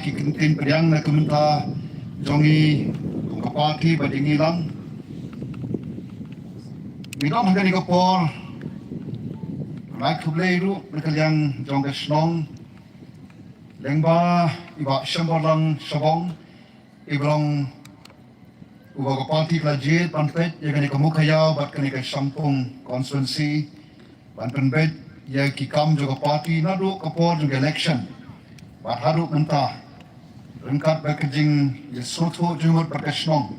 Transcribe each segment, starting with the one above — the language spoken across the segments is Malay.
kikintin pediang na kementah jongi kapaki badingilang midom hanggang ikapor naik kublai ru berkaliang jong kesnong lengba iba syambalang sabong ibrong uba kapaki kelajit panpet yang kani kamukayau bat kani ke sampung konstituensi ban penbet yang kikam juga parti nadu kapor juga election bat haruk mentah rengkat berkejing yesutu jumut berkesnong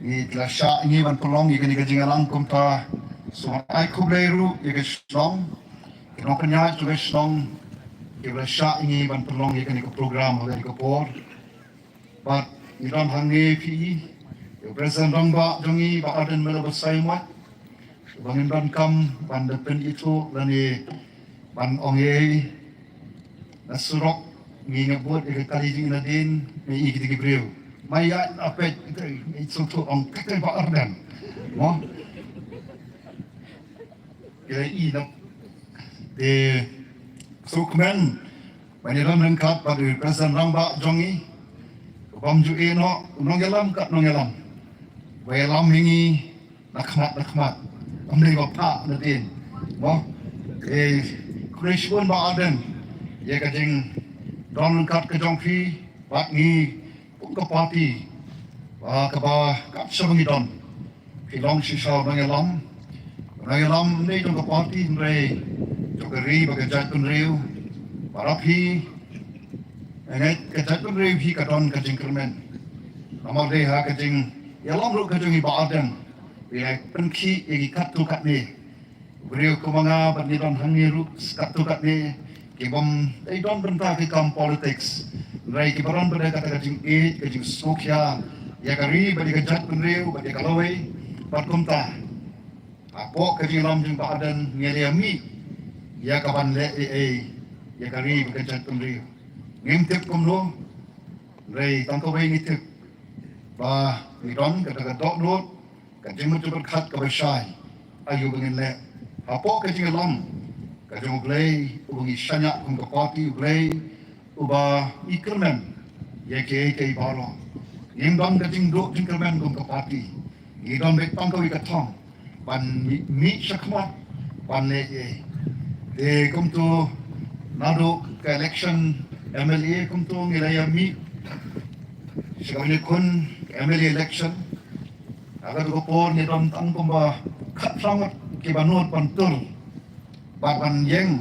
ni telasya ini ban pelong ikan kejing alang kumta sumat ai kubleru ikan kesnong kinong kenyat juga kesnong telasya ini ban pelong ikan ikut program oleh kapor bat iram hangi pi presiden rangba jongi ba aden melo bersaimat bangin ban kam ban depen itu lani ban onge nasurok ngingebut kali jing nadin mai ikiti gibreu maya apet itu tu ong kete ba ardan mo kira i no de sukmen bani ram rengkat pada presiden rangba jongi bamju eno nongelam kat nongelam welam hingi nakmat amne bapa nadin mo krishbun ba ardan ye kajing don kat ke jongpi bat ni ke parti ba ke ba kat sebengi don pilong sisa bangelam ni jong ke parti re jokeri bagai jatun riu barapi enget ke jatun riu hi ka don kajing kermen amal de ha kajing yalam ru kajing ba aden ya penki igi katu kat ni riu kumanga bat ni don hangiru katu kat ni kibom don bentah kikam politics rai kibaron pada kata kajing kajing sokya ya kari bagi kejat penriu bagi kalawai bat kumta apo kajing lam jing badan ngeliami ya kapan le ya kari bagi kejat penriu ngimtip kumlo rai tangkawai ngitip ba midon kata dok lot kajing mutu berkat kabashai ayu bengin le apo kajing lam kajong ublay ubungi syanyak kung kapati ublay uba ikermen yake ibaro ngimdam kajing duk jingkermen kung kapati ngidam bek pangkawi katong pan mi syakmat pan le de kum tu nado ke election MLA kum tu ngilaya mi sekali kun MLA election agar kupor ngidam tang kumba kat sangat kibanut pantur bapan yang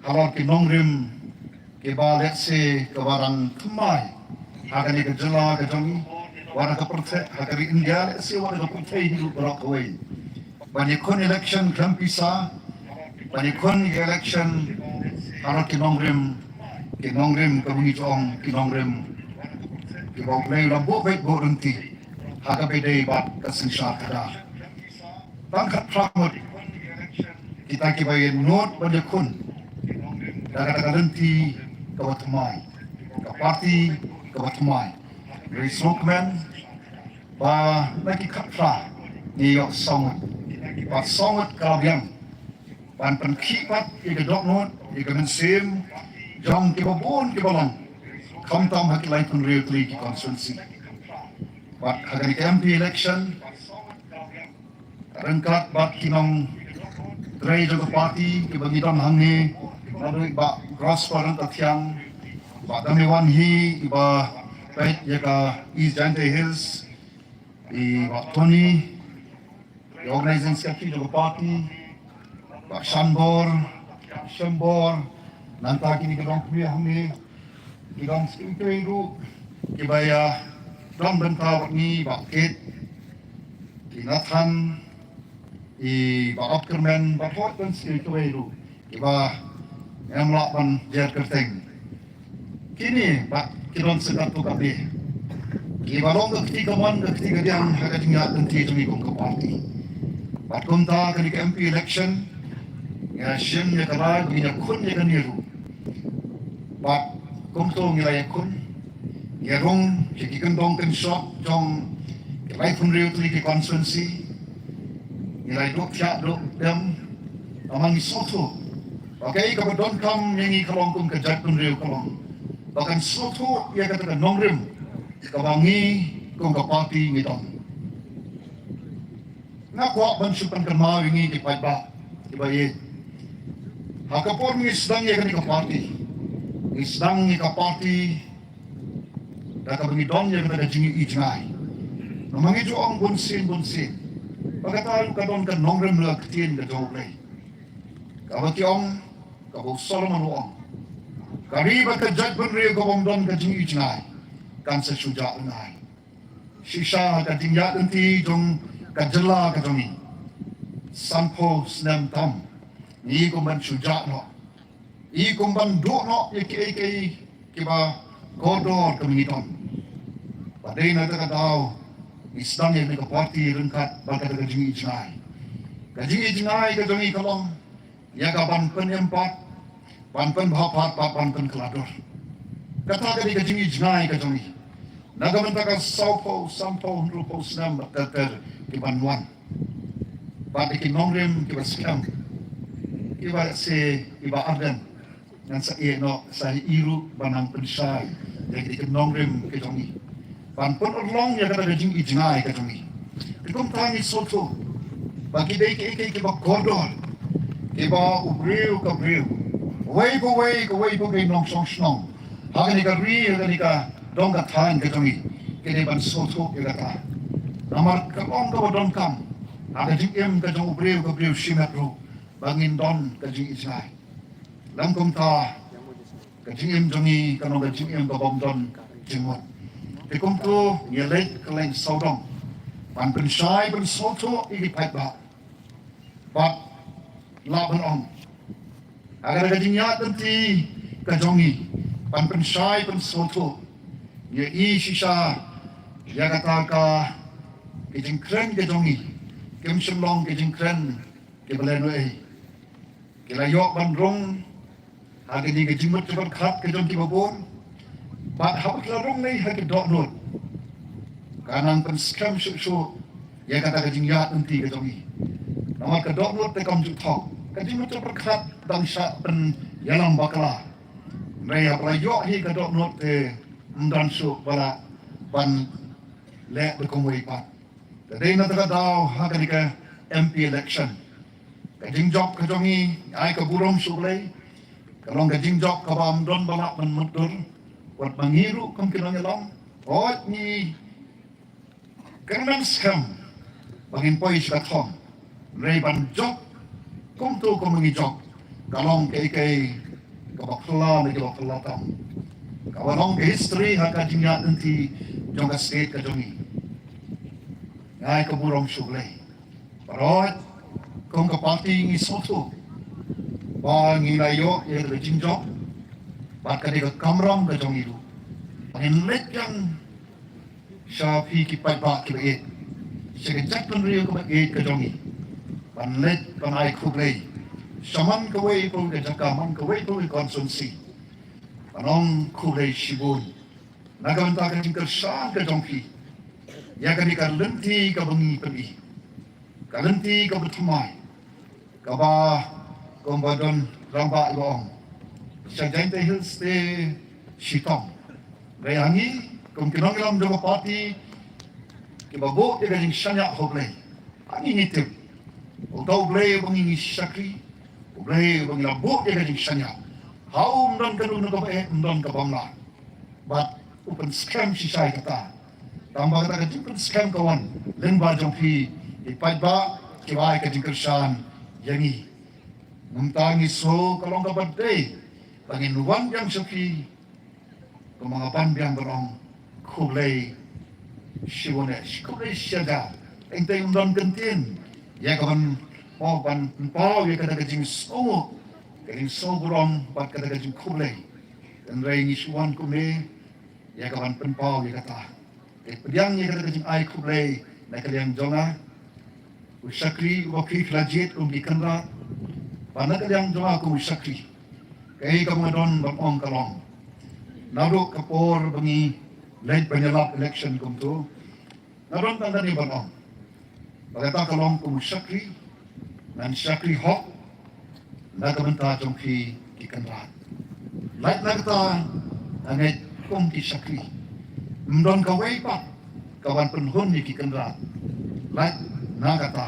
kalau kinong rim kiba let's say kebarang kemai akan ikejela kejongi warna kepercaya akan India let's say warna kepercaya hidup berakawai banyak kon election kampisa banyak kon election kalau kinong rim kebungi cong kinong rim kiba play lampu baik berhenti akan beda bat kesengsara kada tangkat ramut kita kibai not pada kun daga ganti kawatumai ka parti kawatumai dari sokmen ba lagi kapra ni yok songat ba songat kabiang ban penkipat ika dok not ika mensim jong kibabun kibalang kamtam hak lain pun real kli ki konstituensi ba hagani MP election rengkat bat kinong Tray juga parti kibagi dam hangi lalu ba gross parent athiang ba damiwan hi iba pet yaka East Jante Hills ba Tony organizing secretary juga parti ba Shambor nanta kini kedong kuya hangi kidong speaker ru kibaya dam bentau ni ba kit kinathan ba opkermen ba fortun itu itu iba yang melakukan jar kerteng kini ba kilon sedap tu kabe iba long ketiga yang harga tinggal nanti jumi kong ke parti ba kunta ke MP election ya sim ya kala gina kun ya kaniru ba kumto ngilai kun ya rong jadi kendong kensok jong kelai pun riu tu di konstituensi nilai duk siap duk dem amang isoto okay kabadon kam yangi kalong kum kejat pun riu kalong Bahkan suatu ia kata nongrim kawangi kong kapati ngitong. Nakuha ban supan kama wingi di paiba di bayi. Hakapor ni sedang ia kani kapati. Ni sedang ni kapati. Daka bengi dong ia kata jingi ijngai. Namangi jo ang bunsin. Pagkatalo ka doon ka nongrim la ketien ka joglay. Kabati ong kabau Solomon ong. Kariba ka judgment rio kabong doon ka jingi ijngai. Kan sesuja unai. Sisa ka tingya enti jong kajela ka jongi. Sampo snem tam. Ni kumban suja no. I kumban do no iki kiba godor kamiton. Padai na ta daw isdang ni ka party rengkat baka ka jingi ijnai. Ka jingi ijnai ka jongi kalong. Ya ka ban pen empat. Ban pen bhapat ban pen kelador. Kata ka di ka jingi ijnai ka jongi. Nagamanta ka sampo rupo snam ter kibanwan. Pada kinongrim kiba skam. Kiba se kiba arden. Yang sa no sa iru banang pensai. Jadi kinongrim ke jongi. Pan pun long ya kata jing ijnai ka jongi. Kikum tangi soto. Bagi dai ke kiba kodor. Kiba ubreu ka breu. Wei po ke nong song snong. Hagani ka ri hagani ka dong ka thain ka jongi. Kini ban soto ya kata. Namar ka long ka dong kam. Ada jing em ka jong ubreu ka breu shimat ru. Bangin don ka jing ijnai. Langkum ta ka jing em jongi ka nong ka jing em ka bom don jingmot. Tikum tu nyelek keleng saudong. Pan pensai ben soto igi pait ba. Bat laban ong. Agar ka jing yat nanti ka jongi. Pan pensai ben soto. Ye i sisa ya kata ka kijing kren ka jongi. Kim semlong kijing kren ke belen wei. Kila yok ban rong. Hagi ni kijing mut cepat khat ke jongi babon. Bat haput larung ni hagi dok not. Kanang pen skam su ya kata kajing yat nanti ka jongi. Nama ka dok not te kam ju thok. Kajing mut cepat khat dang sa pen yalang bakala. Raya pala yok hi ka dok not te mdan su bala ban le bekong wei pat. Tadi na taka daw hagi ka MP election. Kajing jok ka jongi ay ka burong su lay. Kalong kajing jok ka bam don balak man mutur. Wat mangiru kung kinangilang, oat ni kanang skam, bangin poy siya tong, reiban jok, kung tu kung mangi jok, kalong kay kabakla na kabakla tam, kawalong kay history haka jinya nanti jong ka state ka jongi, ngay kaburong suglay, parot kung kapati ngi soto, bang ilayo yung rejing jok, Baka di ka kamram ka jong ilu. Pangin yang siya kipai ba kibaid. Siya kajak riyo ka mag-id ka jong i. Panlit panay kublay. Siyaman kaway po ka jakaman kaway po konsunsi. Panong kublay shibun. Nagamanta ka jing karsaan ka jong ki. Ya ka di ka lenti ka bangi pagi. Ka lenti ka batumay. Ka ba kumbadon ramba ibaong. Sa gente hills te sitong. Gayangi, kung kinongilam do pati, kibabo te galing sanya hoblay. Ani ngitip. Utaw blay bangi sakri, blay bangi labo te galing sanya. Haum don kanu no kabae don kabamla. But open scam si sai kata. Tambah kata ka scam kawan. Lengba jong pi ipat ba kibai ka jingkersan yangi. Nguntangi so kalong kabadday. Panginuan yang suki kemangapan yang berong kulay siwones kulay siaga entay undang kentin ya kapan mau pan pau ya kada kajing so berong pat kada kajing kulay dan ray ngisuan kulay ya kapan penpau ya kata pediang ya kada kajing ay kulay na kaliang jonga usakri wakil lajit dikenra pana kaliang jonga ku usakri kay kamadon bapong kalong. Naruk kapor bangi late penyelap election kumtu. Naron tanda ni bapong. Bagata kalong kum sakri nan sakri hok nagamanta jong ki kikanrat. Late nagta angai kum ki sakri mdon ka wei pat kawan penhun ni ki kendra lai na kata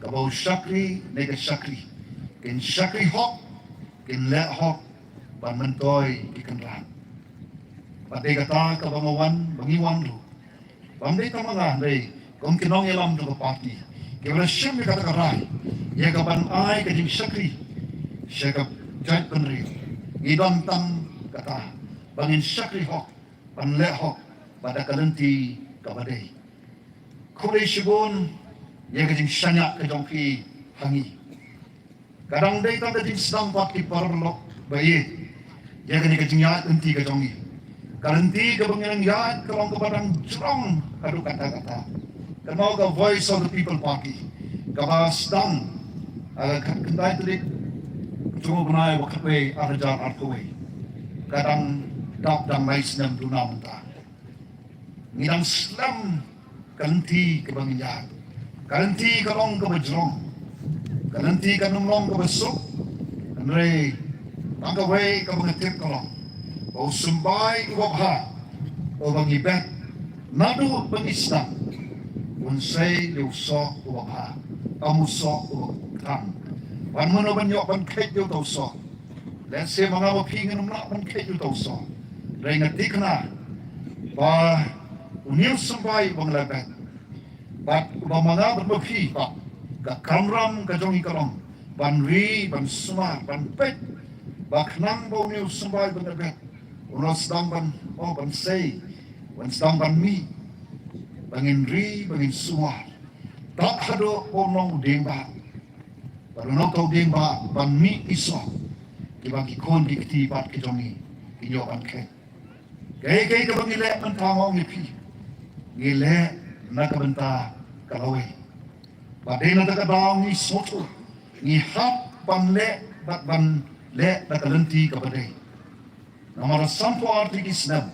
ka bau sakri ne ka sakri ken sakri hok ken le hok ban mentoi ki kendra pate kata ka bangawan bangiwan lu pamdei tamangan dei kom kinong elam tu parti ke wala syam kata karai ya ka ban ai ka jing sakri syaka jait penri idon tam kata bangin sakri hok pan le hok pada kalenti ka badai khule shibun ya ka jing sanya ka jong ki hangi kadang dei tam ka jing sedang pat ki parlok bayi ya ka ni ka jing ya enti ka jong kalenti ka bangin ya ka long ka padang strong adu kata-kata kenal ka voice of the people party ka ba sedang kendai telik cuma benai wakatwe arajar arkwe kadang dap dang mais nam dunam ta ngidang slam kalenti ke banginya kalenti ka long ka bajrong kalenti ka nomlong ka besuk andre tangka we ka bangatip ka long o sumbai wabha o bangibet nadu bangistam unsay liu sok wabha amusok tang ban mono ban yok ban kait yo tau so let's say mga mapingin nak ban kait yo tau so rengat dikna ba unil sampai bang lebet ba mga bermapi ba ka kamram ka jong ikalong ban ri ban suma ban pet ba knang ba unil sampai bang lebet unos dang ban ban say ban dang ban mi bangin ri bangin suma tak hado onong demba baru nak kau demba ban mi iso dibagi kon dikti bat ke jongi inyo ban ke ke bang ile ban tangong ni pi ngile nak benta kalawe badena tak daong ni soto ni hap ban le bat ban le tak lenti ka badai nomor sampo arti kisnam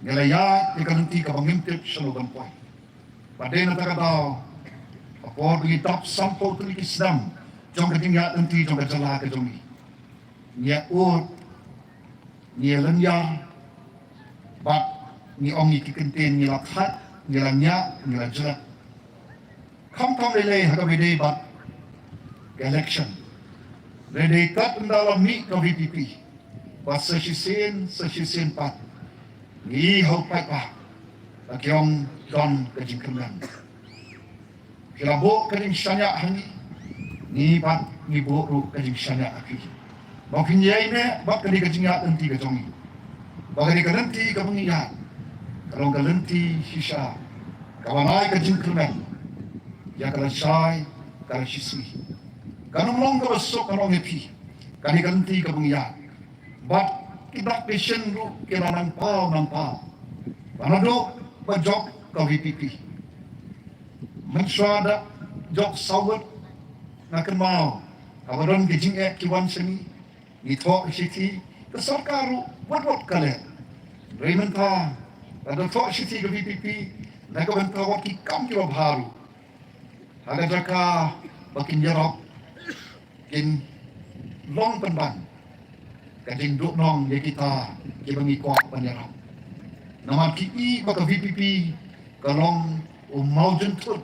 ngile ya ka lenti ka bangimtip selo ban poi badena tak daong apor bagi tap sampo tu kisnam jong ka tingya enti jong ka jala ka jongi nia ut nia lenya bat ni ongi ki kenten ni lakhat ni lanya ni lajra kam kam lele ha ka bede bat election lede kat ndala mi ka VPP bat sa sisen pat ni ho pat pa akyong don ka jingkenan kilabo ka ding sanya hangi ni pat ni boru ka jing sanya aki makin yai ne bak ka di ka jinga enti ka jongi bak ka lenti ka pengiya kalau ka lenti sisa ka wanai ka jing kremen ya ka sai ka sisi kanong long ka besok kanong epi ka di ka lenti ka pengiya bak kita passion ru kira nang pa panado ba jok ka VPP mensuada jok sawat nakan mau kawaran gejing kiwan seni ito city ke sarkaru wat kale Raymond ta ada to city ke VPP nakaban ta waki kam kilo baru ada jaka bakin jarok kin long penban kading duk nong ye kita ke bangi ko panjarok nama ki baka VPP kalong mau jentut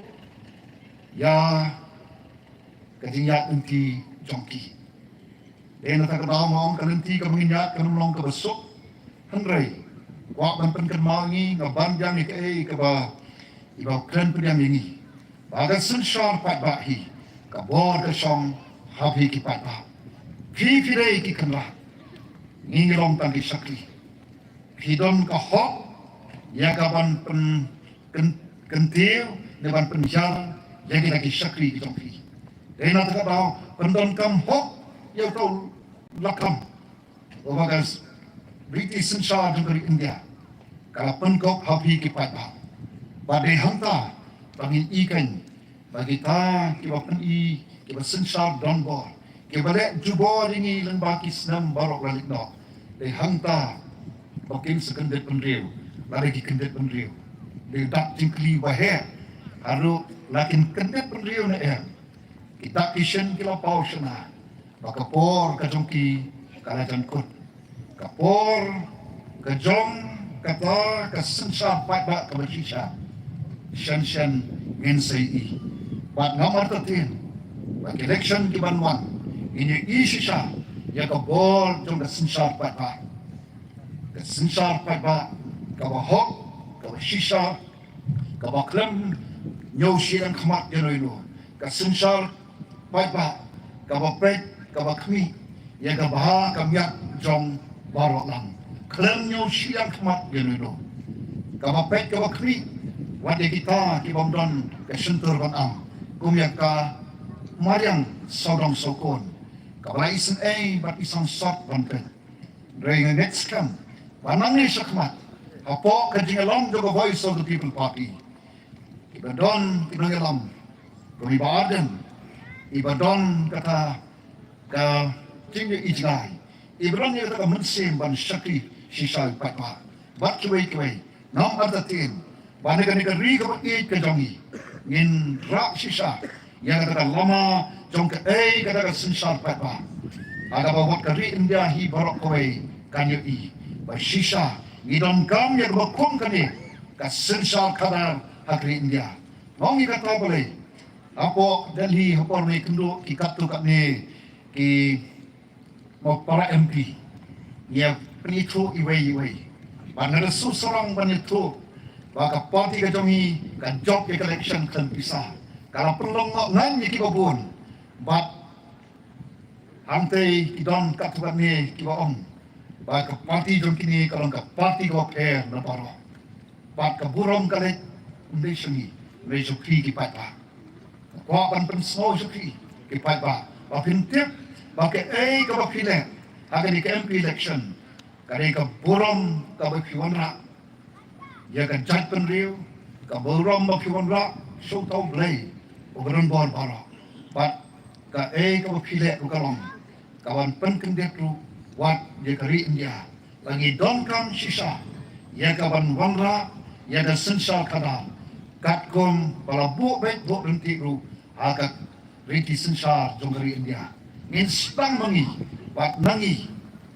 ya kadinyak enti jongki dena tak daw mong kanenti ka manginyak kanum long ka besok hanray wa ban pen kan mangi ngabanjang ni ka ba ibaw kren pediam ini baga sun shar pat ba hi ka bor ka song habi ki pat ba fi rei ki kanla ngi long tan ki sakri hidon ka hok ya ka ban pen kentil ne ban pen jar ya ki sakri ki jongki dena tak daw pendon kam hok ya tau lakam obagas British in charge dari India kalau penkop habi kipat badai hanta bagi ikan bagi ta kibat i kibat sensar don bor kibat jubor ini lembaki senam barok lalik no dai hanta bakin sekendet penriu lari ki kendet penriu dai dak jingkli wahe haru lakin kendet penriu na kita kishen kila pau sana bakapor kajongki kalajan kut kapor kejong kata kesensa pat ba kebersisa shan ngin sei pat ngamar tatin ba election di Banwan ini isisa ya ka bol jong kesensa pat ba kesensa pat ba ka ba hok ka ba sisa ka ba klem nyau siang khamat jenoino kesensa pat ba ka ba pet ka ba khmi ya ka ba ka miat jong barok lang klem nyau siang khamat jenoino ka ba pet ka ba khmi wadi kita ki bomdon ke sentur ban am kumyak ka mariang sodong sokon ka bala isen bat isang sot ban pen reng next come banang ni sakmat apo ka jingalong the voice of the people party ibadon ibrangalam kami baden ibadon kata ka tinggi ijnai ibran ni kata mensim ban syakri sisa patwa bat kuai nam ardatin Banakan ri ka it ka jongi ngin rak sisa yang kata lama jong ka kata ka sensar patba aga bawat ka ri India hi barok kowe kanyo I ba sisa ngidon kam ya ba kum kani ka sensar kadar hakri India ngongi kata boleh apo Delhi hopor ni kendo ki katu kat ni ki mo para MP ya penitu iwe banara susorang penitu baka parti ka jongi ka job ke election kan pisah kalau perlu ngan ni ki babun bat ante ki don kat tuan ni ki ba om baka parti jong kini kalau ka parti ka air na paro bat ka burom ka le ndesni lejo ki patba ko ban pen so ki patba ba pintip baka ka ba pile aga ni ka MP election kare ka burom ka ba kiwanra ya kan jat penriu ka borom ba kiwan ra so tau blai ogron bor bara pat ka ka phile ru kalong kawan pen kendet ru wat ye kari India lagi don kam sisa ya kawan wanra ya da sensal kada kat kom bala bu bet bu renti ru agak riti sensar jong kari India ngin stang mangi pat nangi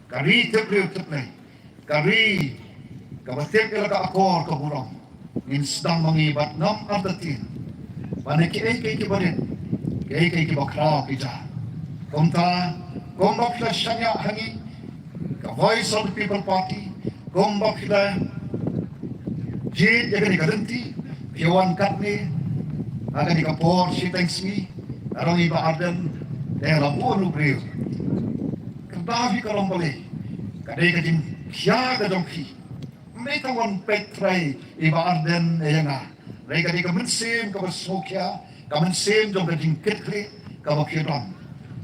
kari teplai kari kabatik ila ka akor ka burong ngin sedang mengibat nam ardatin bane ki badet ki bakra ki ja komta kombak la shanya hangi ka voice of the people party kombak la jid ya ni kadenti piwan katni aga ni kapor si thanks me arong iba arden la bonu breu kadavi kalombale kadai kadin kya ka dongki mereka wan petrai iba arden eyanga mereka di kemensim ke bersokya kemensim jom ke jingketri ke bakiran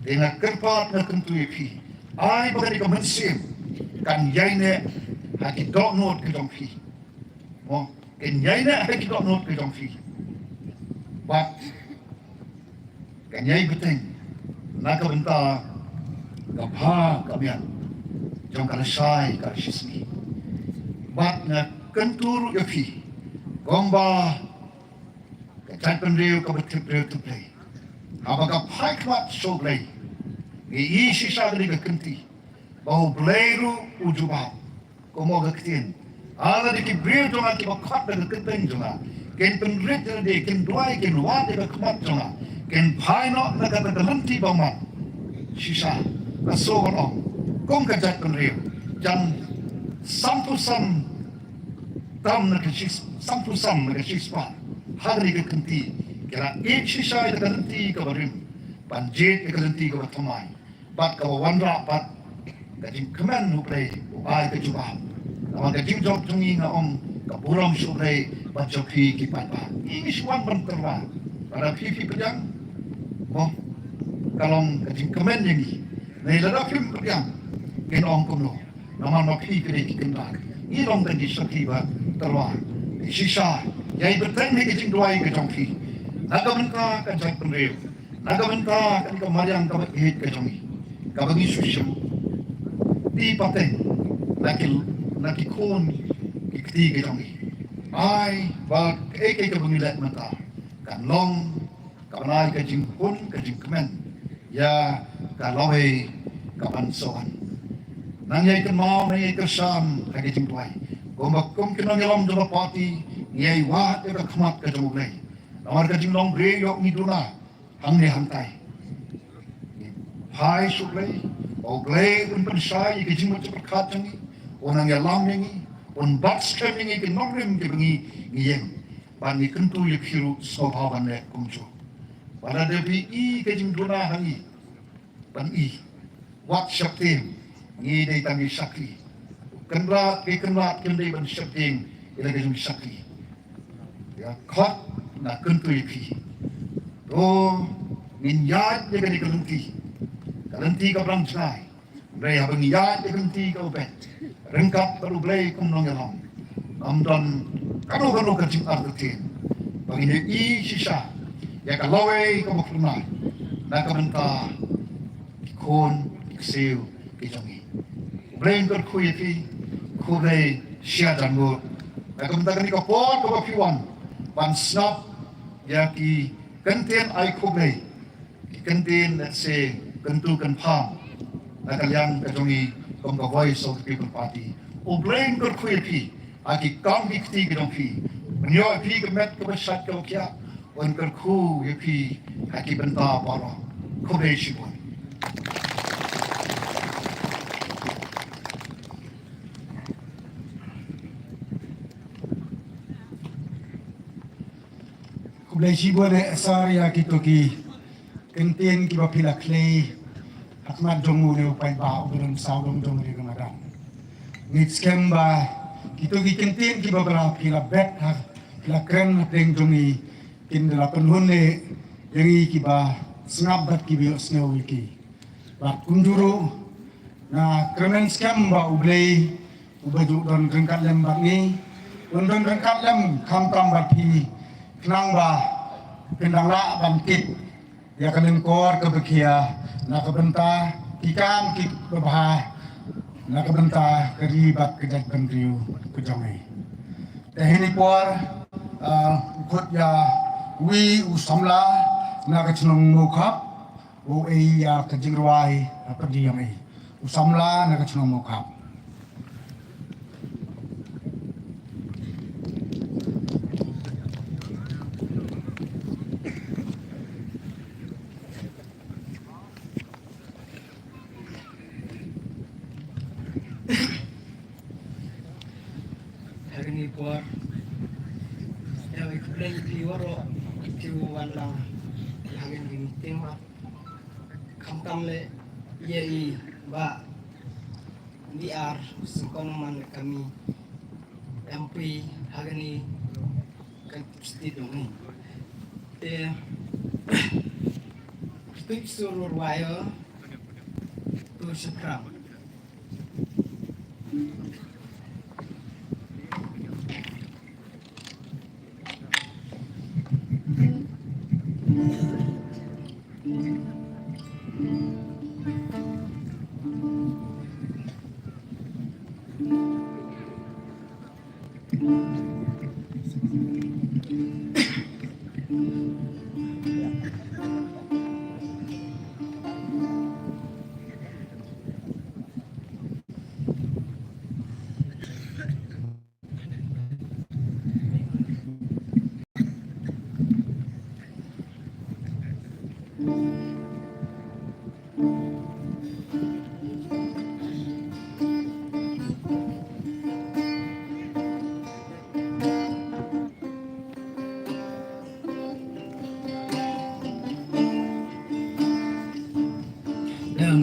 dengan kerpat na kentu ipi ai baga di kemensim kan yaine haki dok not ke jongfi mo kan yaine haki dok not ke jongfi bat kan yai beteng nak benta kapha kamian jong kala sai kala shismi bat na kentur yafi gomba ketan penriu ka betip riu tu play abaga paikmat so play ni isi sa dari ka kenti bau bleiru ujuba komo ga ketin ala di ki briu jonga ki bakat da kenten jonga ken penrit de ken duai ken wa de ka kmat jonga ken paino na ka lenti bama sisa ka so gon kong ka jat penriu jan sampusan tam na kishis sampusam na kishispa hari ke kenti kira sisa ita kenti ka barim panjit ka kenti ka batamai bat ka wanra bat ka jing kemen hu play ai ka juba naman ka jing job tungi nga ka buram su play bat joki ki patba ini swan banterwa para fifi pedang mo kalong ka jing kemen yang ni nei lada film pedang ken kumno naman makhi kre ki kendak ilong dan disaktiba terwa sisa yai berteng ni kijing duai ke jongki naga benta kan jai penriu naga benta kan kemariang ka hit ke jongi ka bagi susum di pateng naki kon ikti ke jongi ai ba ke bangilat mata kan long ka banai ke jing hun ke jing kemen ya ka lohe ka ban soan nangyay kan mau nangyay kesan lagi jempuai gombak kum kenang yalam dalam parti nyai wat ya khmat ka jamuglai amar ka jinglong bre yok ni duna hangne hantai hai suglai oglai un pensai ke jimu cepat khatangi onang yalam yangi on bats kami ke nongrim ke bengi ngiyeng ban ni kentu ye khiru sobhawan le kumcho pada depi i ke jing duna hangi ban i wat syaktim ngi dei tangi sakti kenrat kendai ban syaktim ila ke jing sakti ya khot na kentu ye khi to min yat ye ke kalenti ka brang chai bre ha bang yat ye kalenti ka bet rengkap baru blai kum nong yalam amdan kanu ka jing artin bagi ni i sisa ya kalawe ka makruna na ka benta kon iksiu kijangi brain kor khuyeti khubei sia jango na ka benta ka pon ka piwan ban snap ya ki kentien ai khubei ki kentien let's say kentu kan pam na ka yang ka jongi kom ka voice of the people party o brain kor khuyeti aki kang bikti ka dongpi menyo pi ka met ka basat ka kya on kar khu ye pi aki benta para khubei shibon Kublai shibon asar ya kitoki kentien ki bapila clay hakmat jongu ne upai ba uberum saudom jongu ne kamadan ngit skemba kitoki kentien ki babra pila bet ha pila kren teng jongi kin dela penhun ne yangi ki ba snap bat ki bio snow ki bat kunjuru na kremen skemba ublei ubaju don rengkat lem bat ni don rengkat lem kam kam bat pi kenang ba kendang la bangkit ya kanen kor ke bekia na kebenta kikam kik babah na kebenta keribat kejat bendriu kejongai tehini por ukut ya wi usamla na kecnong mukap o ei ya kejingruai perdi yang ei usamla na kecnong mukap hari puar ya kublai piwaro tiwan lang hangin di tema kam le ye ba biar sekonoman kami MP hagani kan pasti dong itu suruh wayo tu sekarang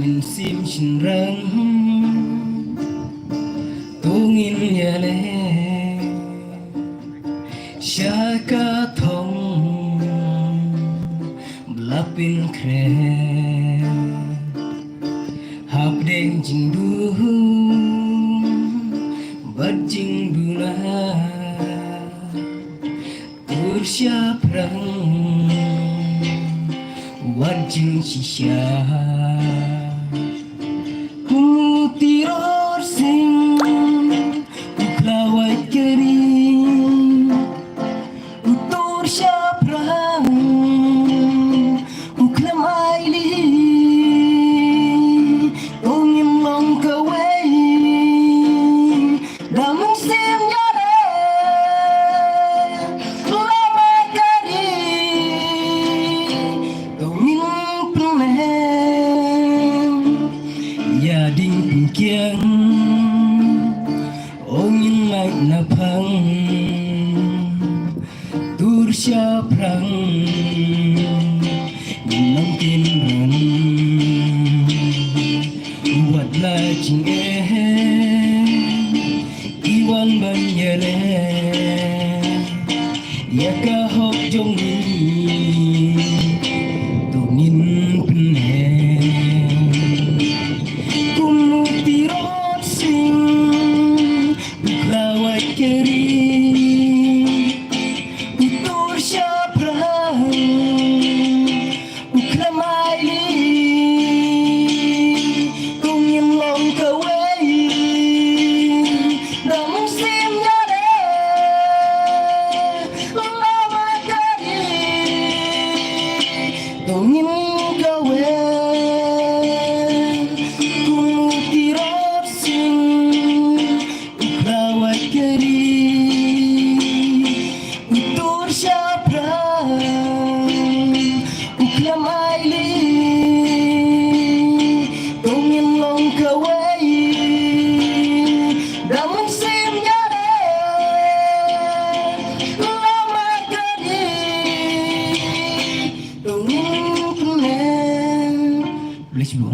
Min sim shin rang tungin yale shaka thong blapin kre hap deng jing du bat jing du na tur siap rang wat jing shisha tiror sing uklawai kering utur syaprang uklamai li ongim long kawai ai na phang tur sha prang nang tin rang wat la ching iwan ban yele ya ka hok jong ni tu nin pne kumutirot sing buklawat keri utur sya prang uklamai kung yang long kawai damang sim yare lama kari tungin kawai kumutirot sing uklawat keri utur sya prang uklamai tungin long kawai damang sim yare lama kari tungin kenen. Please bu.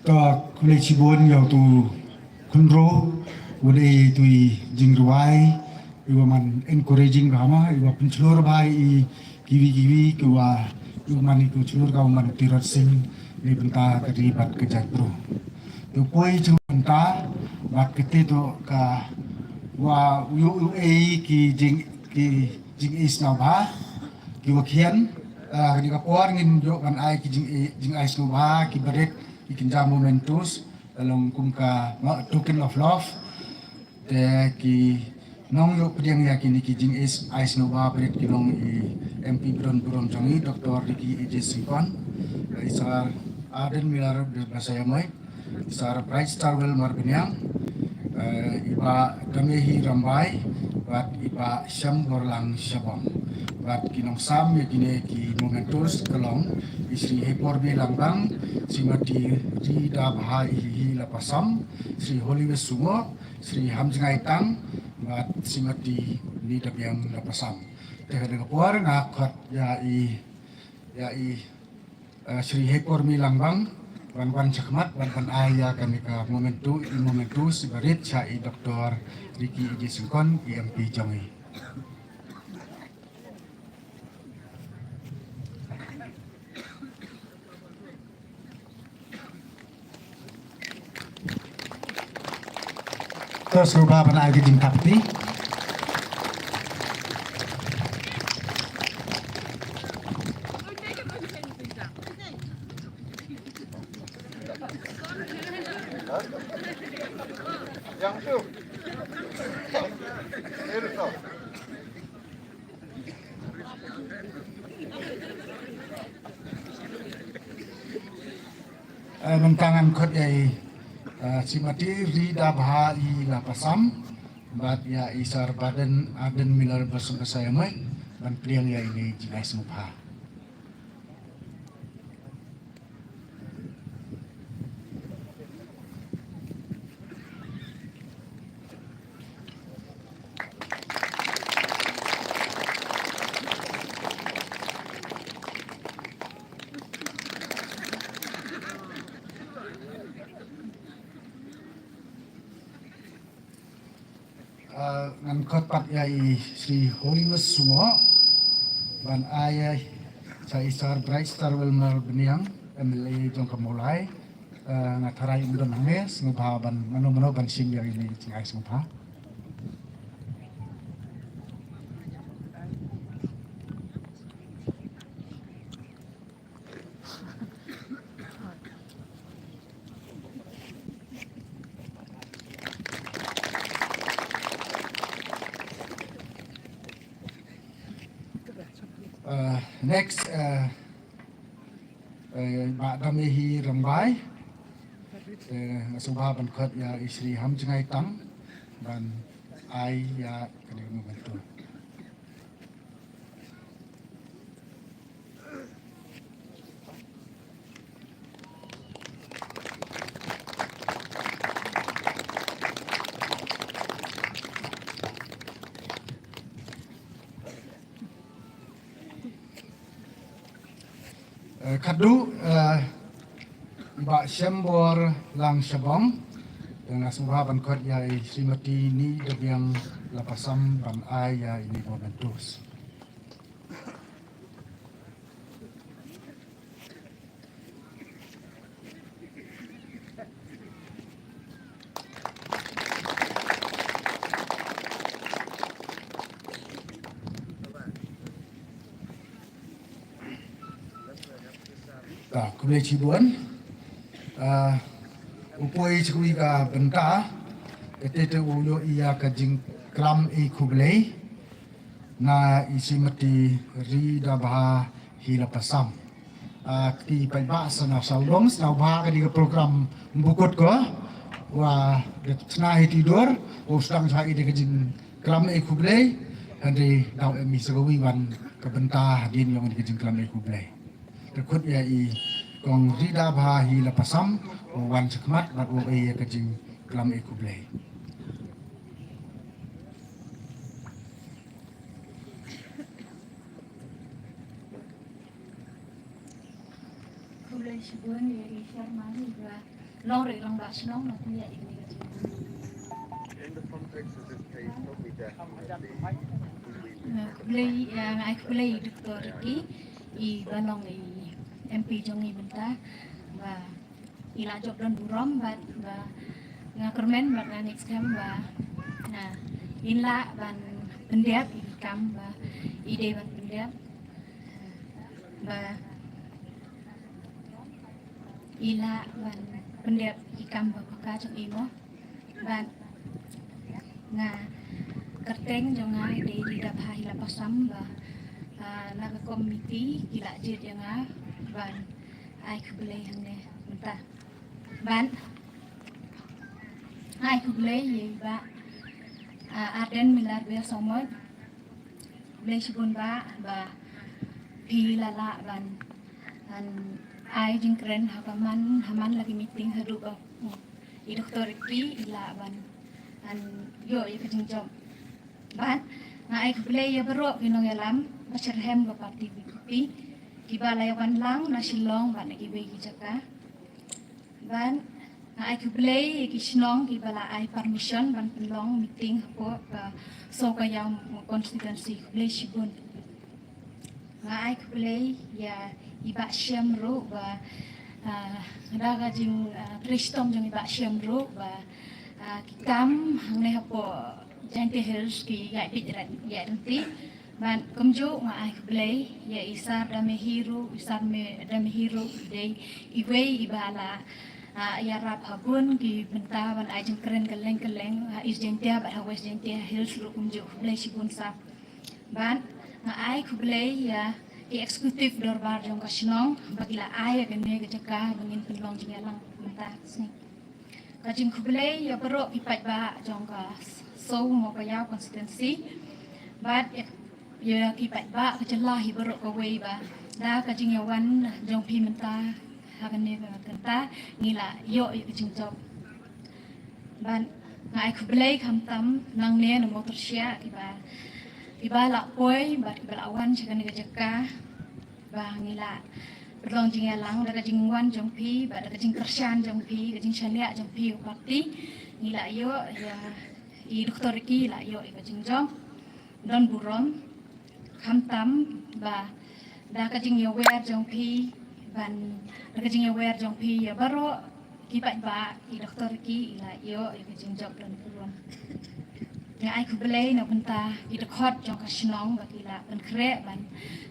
Ka kulay Cibon yaw tu kunro ulay tu jingruai iwa man encouraging bahama iwa penclur bahai i kiwi kewa iwa man iku celur kau man tirot sing ni benta keribat kejat bro tu poi celur benta bat kete tu ka wa yu ki jing is na ba ki wakian ni ka por ngin jo kan ai ki jing is na ba ki baret ikinja momentus dalam kumka token of love te ki nong yo pediang yakin ki jing is ais no ba pret ki nong i MP Buron Jongi Dr. Ricky Ije Singkon isar Aden Milar de Basayamai isar Bright Starwell Marbiniang iba Gamehi Rambai bat iba Syam Gorlang Syabong bat kinong sam yakine ki momentus kelong Sri Hepor B Lambang Srimati Rida Bahai Hihi Lapasam Sri Holiwes Sumo Sri Hamjngai Tang bat Srimati Nida Biang Lapasam teh dengan puar ngakot ya i Sri Hepor B Lambang wan cakmat wan ayah kami ka momentu sibarit syai Dr. Ricky Ije Singkon IMP Jongi. Terus rubah pernah lagi jingkapti. Yang tu. Mentangan kod yai Srimati Rida Bahai Lapasam bat ya isar badan Aden Milar Basung Kesayamai dan priang ya ini jingai semupha. Ngan khotpat yai Sri Holiwes Sumo ban ayah sa isar Bright Starwell Marbiniang MLA Jong Kamulai ngatarai udon hanges ngubha ban mano ban sim yang ini cingai sumpa Next, Mbak Damehi Rambai, Subha Bankot ya Isri Ham Jengai Tang dan Ai ya kena membantu. Kadu Mbak Syembor Lang Syabong dengan Subha Bankot ya Srimati Ni Debyang Lapasam Ban Ai ya ini membantu. Kemudian Cibuan, upoi cikui ka benta, ketete uyo iya kajing klam kublei, na isi mati rida baha hila pasam. Ti paiba sana saulong, sana baha kadi program bukut ko, wa senah tidur, sedang saya di kajing klam kublei, hari daw emi sagawi wan kabenta hadin yang di kajing klam kublei. Terkut ya kong rida bahi lapasam wan sekmat bat wo kajing klam kublei. Kublai Syibun dari Sharma juga long ri long bak senong nak dia ini. In the context of this case, probably definitely. Kublai Dr. Riki i banong i MP jong i benta và i la job don burom và nga kermen và nga next cam và na in la ban pendiap i kam và i de ban pendiap và i la ban pendiap i kam và paka jong i mo và nga kerteng jong nga de di dap hai la pasam và naga komiti gila jid yang ban ai kublai hande mentah ban ai kublai ye ba Arden milar ber somod blai Syibun ba pi lala ban ai jingkren haman lagi meeting hadu ba i Dr. Riki ila ban yo ye kajingjom ban na ai kublai ye berok ginong yalam Masyarahem ke parti BPP, kiba layawan lang na silong ban nagibe gijaka. Ban na ay kublay kisnong kiba la ay permission ban penlong meeting po ka so kaya constituency kublay Syibun. Na ay kublay ya iba siyam ro ba daga jing Kristom jing iba siyam ro ba kikam hangne po Jante Hills ki ga pitran ya nanti ban kumjo nga ay kublay ya isar dami hero day iwe ibala ya rap habun ki benta ban ay jeng keren keleng is jentia bat hawes jentia hills ru kumjo kublay Syibun sa ban nga ay kublay ya i eksekutif dorbar jong kasinong bagila ay agane gajaka bangin penlong jingalang benta sni kajing kublay ya bero pipat ba jong ka so mo kaya konstituensi bat ya kipat ba kejelah hiberok kawai ba da kajing yawan jong pi menta hakane ba kenta ngila yo kajing job ban ngai kublai kamtam nang ne no motor sia kiba la poi ba kiba awan chakane gajaka ba ngila berlong jing yalang da kajing wan jong pi ba da kajing kersian jong pi kajing shalia jong pi parti ngila yo ya i Dr. Riki la yo kajing job don burom kamtam ba da kajing ya wer jong pi ban da kajing ya wer jong pi ya baro kipat ba i Dr. Riki ila yo kajing job dan puron ya ai kublai na benta i dekot jong kasinong ba kila ban kre ban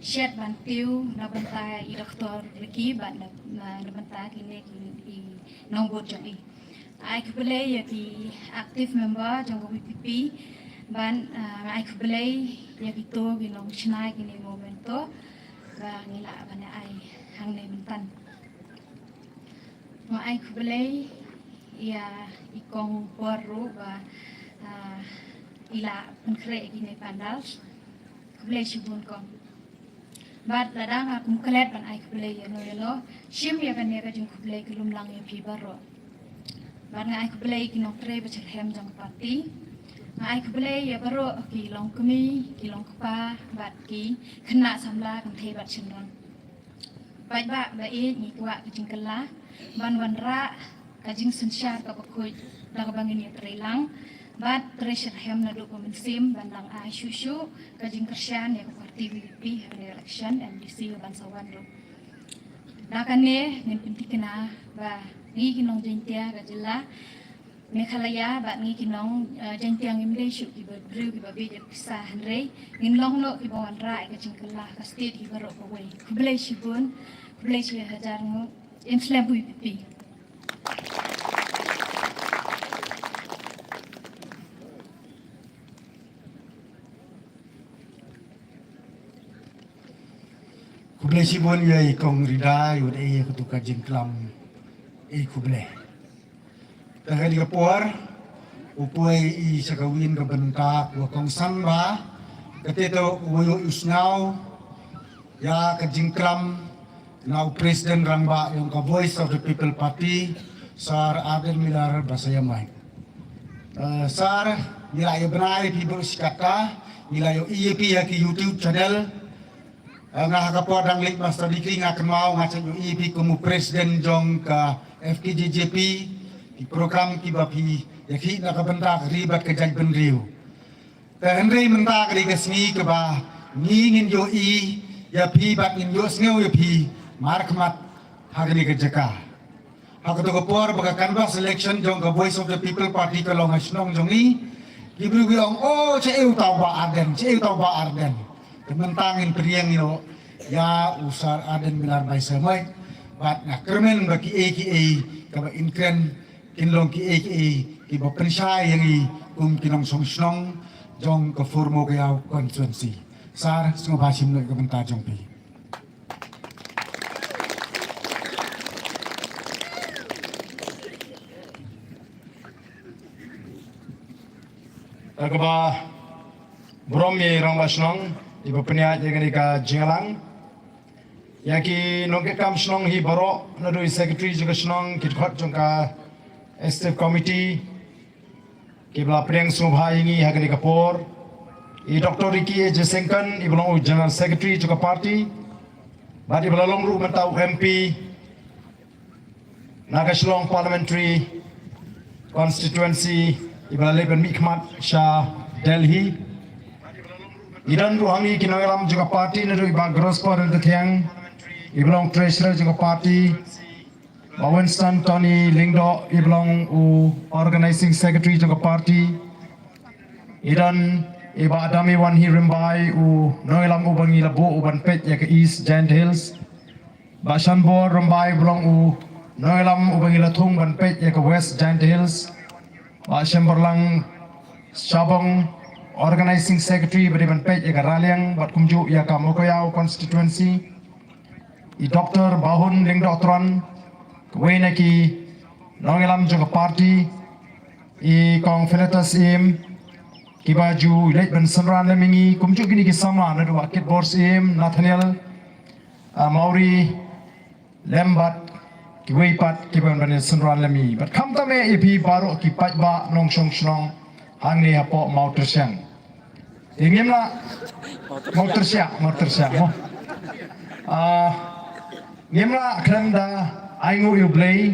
shet ban tiu na benta i Dr. Riki ban na benta kini i nombor jong i ai kublai ya ki active member jong BPP ban ai kubelai ya gitu ginong chnai gini momento ba ngila bana ai hang ne mentan ma ai kubelai ya ikong poru ba ila penkre gini pandal kubelai shibun kong bat ladang aku kelet ban ai kubelai ya no shim ya ban ya jung kubelai kelum lang ya pi baro ban ai kubelai ginong tre ba cherhem jang parti ai kubelai ya baro ki long kumi ki long kpa bat ki khna samla kan the bat chinrang bai ba ba e ni kwa ki jingkala ban wan ra ka jing sunshar ka bakoi la ka bangin ya trelang bat treasure hem na do sim bandang ai shushu ka jing kersyan ya parti VP election MDC ban sawan do dakane nin pintikena ba ni kinong jintia ka jilla Meghalaya bat ngi kinong jentiang imle shu ki badru ki babe je pisah hanre nginlong no ki bawan ra ka jingkala ka state ki baro ko wei kublai shibun kublai shi hajar ngo inflam bui pipi Kublai sibon ya ikong rida yud kutuka jingklam kublai. Dahil kapor upoy I sakawin ka banta wakong samba katito uyo isnaw ya ka jingklam now President Rangba yung ka Voice of the People Party Sar Aden Milar Basayamay. Sar nilayo benay people sikata nilayo IEP ya ki YouTube channel nga kapor dang lik mas tadikri nga kemau nga sa IEP kumu President jong ka FKJJP di program ki bapi yakhi na kabentak ribat ke jan penriu ta henry mentak ri kesni ke ba ngin yo I ya pi bat ngin yo sneu ya pi markmat hagni ke jaka hakato ko por baka canvas election jong ka Voice of the People Party ka long hasnong jongi gibru giong oh cheu tau ba arden tementangin priang ino ya usar aden bilar bai samai bat na kermen baki AKA ka ba inkren kinlong ki ki ba pensay yang I kum kinong songsnong jong ka formo kaya constituency sar sungo basim le ka benta jong pi Agaba Bromi Rangbasnong ibu peniat yang ka Jingalang yaki nongke kam snong hi baro nadu secretary juga snong kitkhot jongka Staff Committee kibla preng subha ingi hagani kapor I Dr. Ricky Jesengkan iblong General Secretary juga party badi belalong ru mentau MP Nagashlong Parliamentary Constituency ibla leben Mikmat Shah Delhi idan ruhangi kinoelam juga party nadu ibang Grospor dan Kethiang iblong Treasurer juga party Winston Tony Lingdo iblong organizing secretary juga party idan iba adami wan hi rimbai noelam bangi labo ban pet ya ke East Giant Hills basan bor rimbai iblong noelam bangi latung ban pet ya ke West Giant Hills basan berlang Sabong organizing secretary beri ban pet ya ke Raliang bat kumju ya ke Mokoyau constituency I Dr. Bahun Lingdo Tron Wena ki nongelam juga party I kong Filetas im ki baju late ben sanran lemingi kumju gini ki sama na dua kit bors im Nathaniel Mauri Lembat ki weipat ki ben ben sanran lemi but kam tame ipi baru ki pajba nong song snong hangni hapo mau tersiang ingin lah mau tersiang mo ngimla krenda aingu yu blay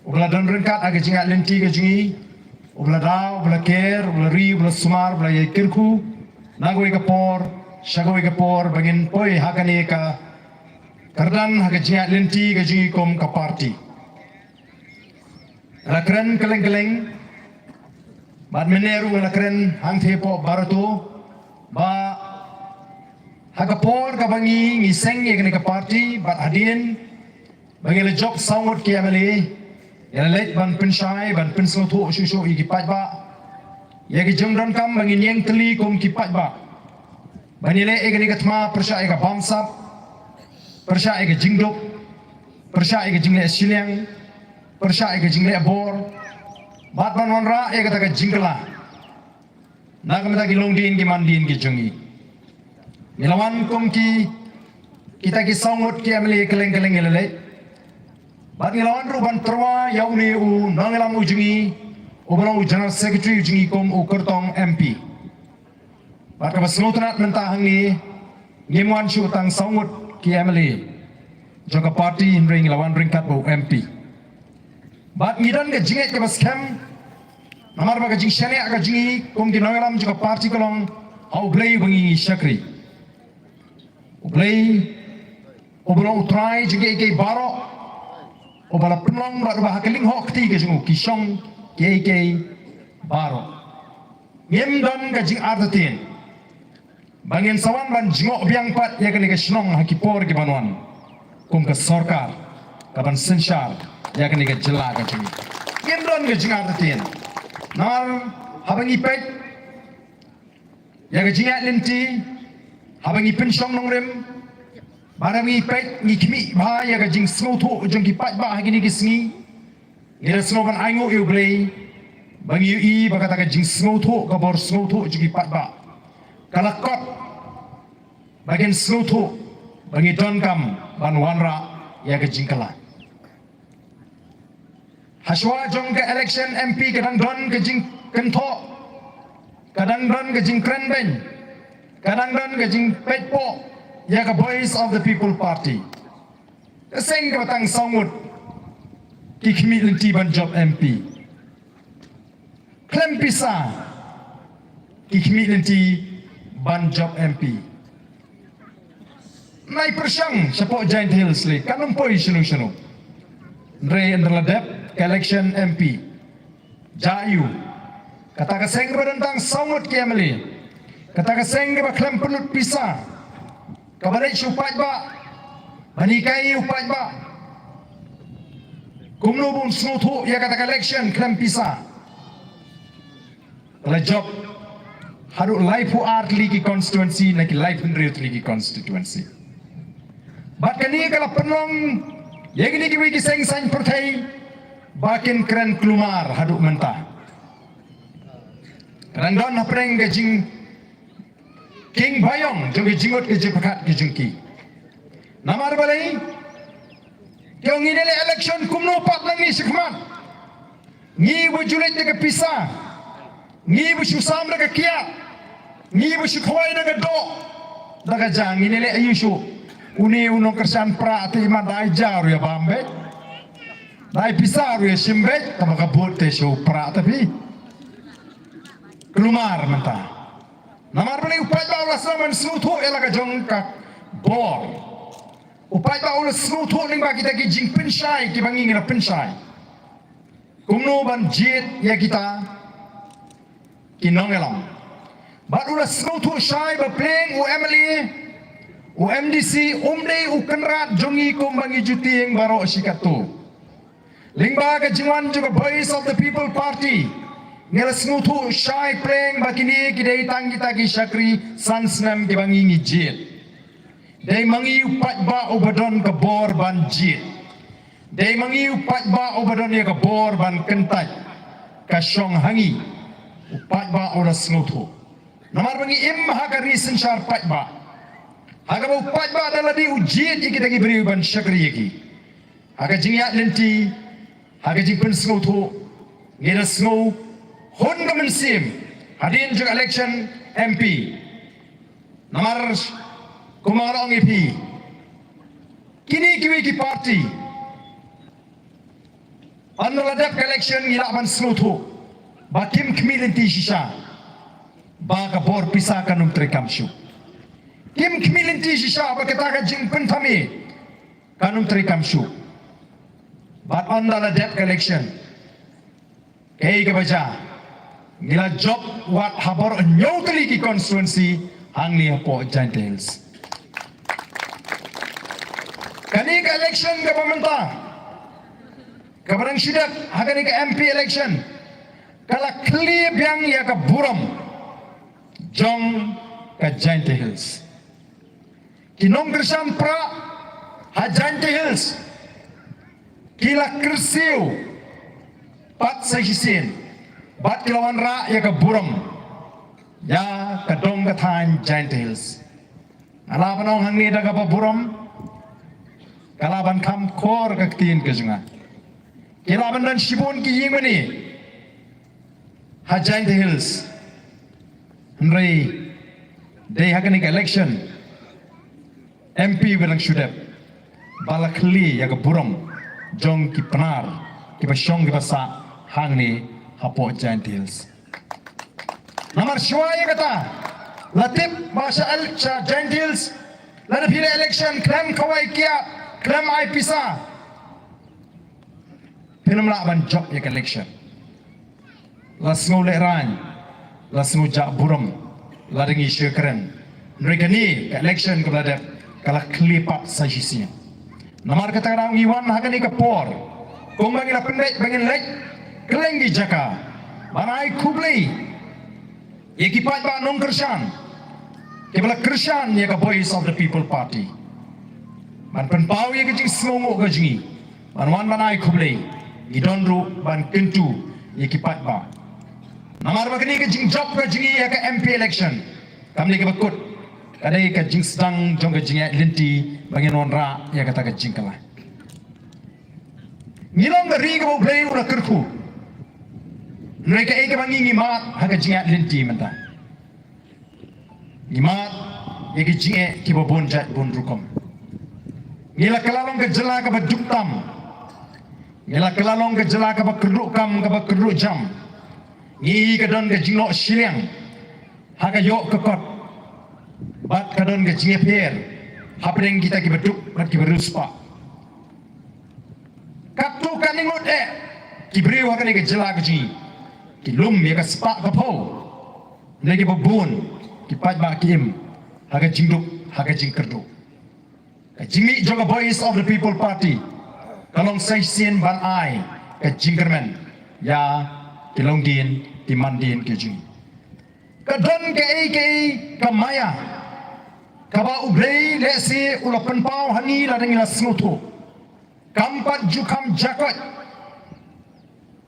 ubla don rengkat aga jingat lenti ga jingi ubla daw ubla ker ubla ri ubla sumar ubla ye kirku nagoi ga por shagoi ga por bagin poi hakane ka kardan aga jingat lenti ga jingi kom ka party lakren keleng bad meneru lakren hang thepo barato ba haga por ka bangi ngiseng ye ka party bad adien bagi le job sangot ki amali ya late ban pensai ban penso tu shu igi pajba ya ki jongdon kam bangin yang teli kom ki patba banile e gani gatma persya e ga bamsap persya e ga jingdok persya e ga jingle siliang persya e ga jingle bor bat ban wanra e ga ta ga jingla nagamata ki longdin ki mandin ki jungi milawan kom ki kita ki sangot ki amli keleng-keleng elele bat milawan ruban terwa yauni u nangelam ujungi Obrang General Secretary Ujungi Kom Ukertong MP. Bat ka basnutnat mentahang ni ngimuan syu tang sangut ki MLA. Joka parti ring lawan ringkat bo MP. Bat ngidan ka jinget ka baskem namar ba ka jing shane ka jingi kom ki nangalam joka parti kolong au blay bangi shakri. Blay obrang utrai jinge ke baro obala penong ba hakaling hok ti ke jungu ki shong KK Baro Ngem ka jing artatin Bangin sawan ban jingok biang pat ya kani ka shnong hakipor ki banwan kum ka sarkar ka ban senshar ya kani ka jela ka jing Ngem ka jing artatin nar habangi pet ya ka jing atlinti habangi penshong nongrem barangi pet ni kimi ba ya ka jing snotho jong ki pat ba hagini ki sngi Ira snoban aingo eu blay bangi i bakata ka jing snotho ka bor snotho jugi patba kalakot bagian snotho bangi donkam ban wanra ya ka jingkala haswa jong ka election MP kadang don ka jing kentho kadang don ka jing krenben kadang don ka jing petpo ya ka voice of the people party kaseng ka batang sangut ki kimi lenti ban job MP klem pisa ki kimi lenti ban job MP nai persyang sapok Giant Hills le kanum poi sunu re ndradep election MP jayu kata ka seng tentang sangut ki amli kata ka seng ba klem penut pisa kabarai supat ba banikai upat ba Kumno bun snotho ya kata election klem pisa. La job haru life hu art ligi constituency naki life hundred ligi constituency. Bat kani kala penong yegini ki wiki seng sang pertai bakin keren kelumar hadu mentah. Keren don hapreng gajing King Bayong jogi jingot ke jepakat ke jengki. Namar balai Yang ini election kumno pat lang ni sikman. Ngi bu julit de pisa. Ngi bu susam de kia. Ngi bu sukhwai de do. Daga jang ini le ayushu. Uni uno kersan pra ti ma dai jaru ya bambe. Dai pisa ru ya simbe tamaka bote show pra tapi. Kelumar menta. Namar beli upai ba ulas man snutho elaga jongka bor. Upai ba ulas snutho ning ba kita ki jing penshai ki bangi ngina penshai. Kumno ban jet ya kita kinongelam. Ba ulas snutho shai ba pleng u MLA u MDC umdei u kenrat jongi kum bangi juting baro sikatu. Lingba ka jingwan juga voice of the people party. Ngela snutho shai pleng ba kini kidai tang kita ki shakri sansnam ki bangi ngi jet. Dai mangi upat ba obadon ke bor ban jit. Dai mangi upat ba obadon ya ke bor ban kentai. Ka syong hangi. Upat ba ora snutho. Namar bangi im haka risen syar pat ba. Haka ba upat ba adalah di ujit iki tagi beri ban syakri iki. Haka jingiat lenti. Haka jingpen snutho. Ngira snow. Hun kemensim. Hadin juga election MP. Namar Kumarong EP. Kini kiwi ki party. Anladap election ngilaban snutho. Bakim kmilinti shisha. Baka bor pisa kanum trekamshu. Kim kmilinti shisha bakata ka jingpen thami. Kanum trekamshu. But anladap election. Kay ka baja. Ngila job wat habor nyotli ki constituency hangli po Giant Hills. Kani ka election ka pamenta. Kabarang sidak hagani ka MP election. kala klip yang ya ka buram jong ka Giant Hills kinong gersam pra ha Giant Hills kila kersiu pat sa hisin bat kilawan ra ya ka buram ya ka dong ka than Giant Hills alaban ong hangni daga pa buram kalaban kam kor ka tin ka junga kilaban dan sibun ki yimani ha Giant Hills Henry day hakanik election MP bilang syudep balakli ya ka buram jong ki penar ki basyong ki basa hangni hapo Giant Hills namar syuaya kata latip bahasa al-cha Giant Hills lada pila election klam kawai kia klam ai pisa pinamla ban job ya election lasngu leran lasngu jak buram ladangi syekeren mereka ni election ke belada kala klipat sajisinya namar kata orang iwan hakani ke por kong bagi la pendek bagi lek kelengi jaka banai kubli Ekipat ba nong Krisyan, kibala Krisyan ya ka Voice of the People Party. Man penpau ya kecing semongo kejingi, man wan banai kublei, gidonru ban kentu ekipat ba. Namar ba kini kecing job kejingi ya ka MP election, kami ke bakut, kadai kecing sedang jong kejingi linti bagi nonra ya kata kecing kalah. Ngilong gari ke kublei ulah kerku. Mereka eke bangi ngimat haga jingat linti mentah. Ngimat eke jingat kiba bonjat bon rukom. Ngila kelalong ke jela ke baduktam. Ngila kelalong ke jela ke bakeruk kam ke bakeruk jam. Ngi ke don ke jinglok siliang. Haga yok ke kot. Bat ke don ke jingat per. Hapeng kita kiba duk bat kiba ruspa. Katu kaningot kibriu haga ni ke jela ke jingi. Kilum ya ka spak ka pau lagi babun kipat ba kim haga jingduk haga jingkerdu ka jingi joga Voice of the People Party kalong sai sien ban ai ka jingkermen ya kilong din timandin ke jing ka don ke ka maya ka ba ubrei le si ulapan pau hani la dengila smutu kampat jukam jakot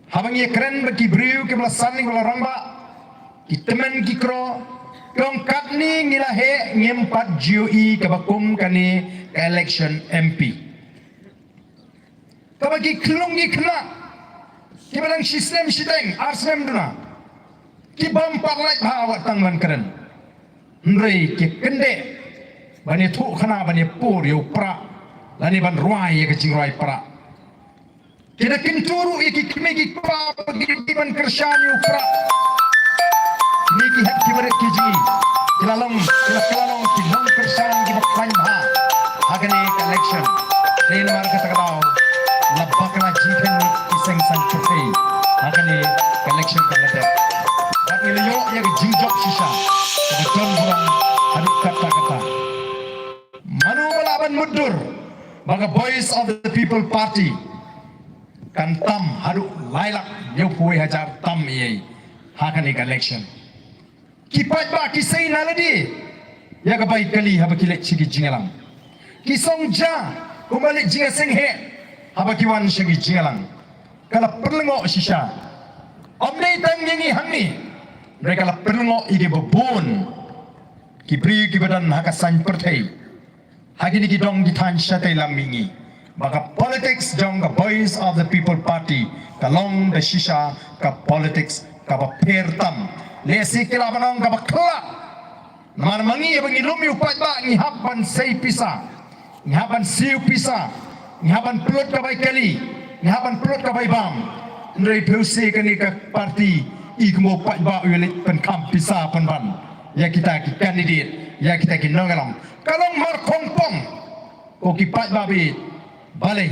habang ye keren bagi beriu ke belasan ni bela ramba kitemen kikro kong katni ngila he ngempat GOE ke bakum kani ke election MP kabagi klung ni kena kibalang sistem sideng arsem duna kibam parlait bahawat tangman keren nrei ke kende bani tu khana bani pur yo pra lani ban ruai ke cingrai pra kita kenturu iki kemegi pa giban Krisyan ukra niki hat kibaret kiji kilalong kibang Krisyan gibak kanha agani election train mar kata kau labakna jipen kiseng san chupai agani election kalade bat niliyo ya jingjok sisa beton bulan haduk kata manu balaban mundur baga Voice of the People Party kan tam haduk lailak yo puai hajar tam ye hakan ik election kipat ba kisai naladi ya ka bai kali haba kilek chigi jingalang kisong ja kumalik jinga senghe haba kiwan chigi jingalang kala perlengo sisa omnei tang yengi hangni mereka la perlengo ide babun kibri kibadan hakasan pertai hagini kidong ditan syatai lamingi maka politics jong ka Voice of the People Party kalong the shisha ka politics ka pertam lesi kilabanong ka bakla naman mangi bagi lumi upat ba ngihapan sei pisa ngihapan siu pisa ngihapan pelot ka bay kali ngihapan pelot ka bay bam ndrei peusi kani ka parti igmo pat ba ulit pen kam pisa pen ban ya kita ki kandidat ya kita ki nongalam kalong mar kongpong ko ki pat ba bi balai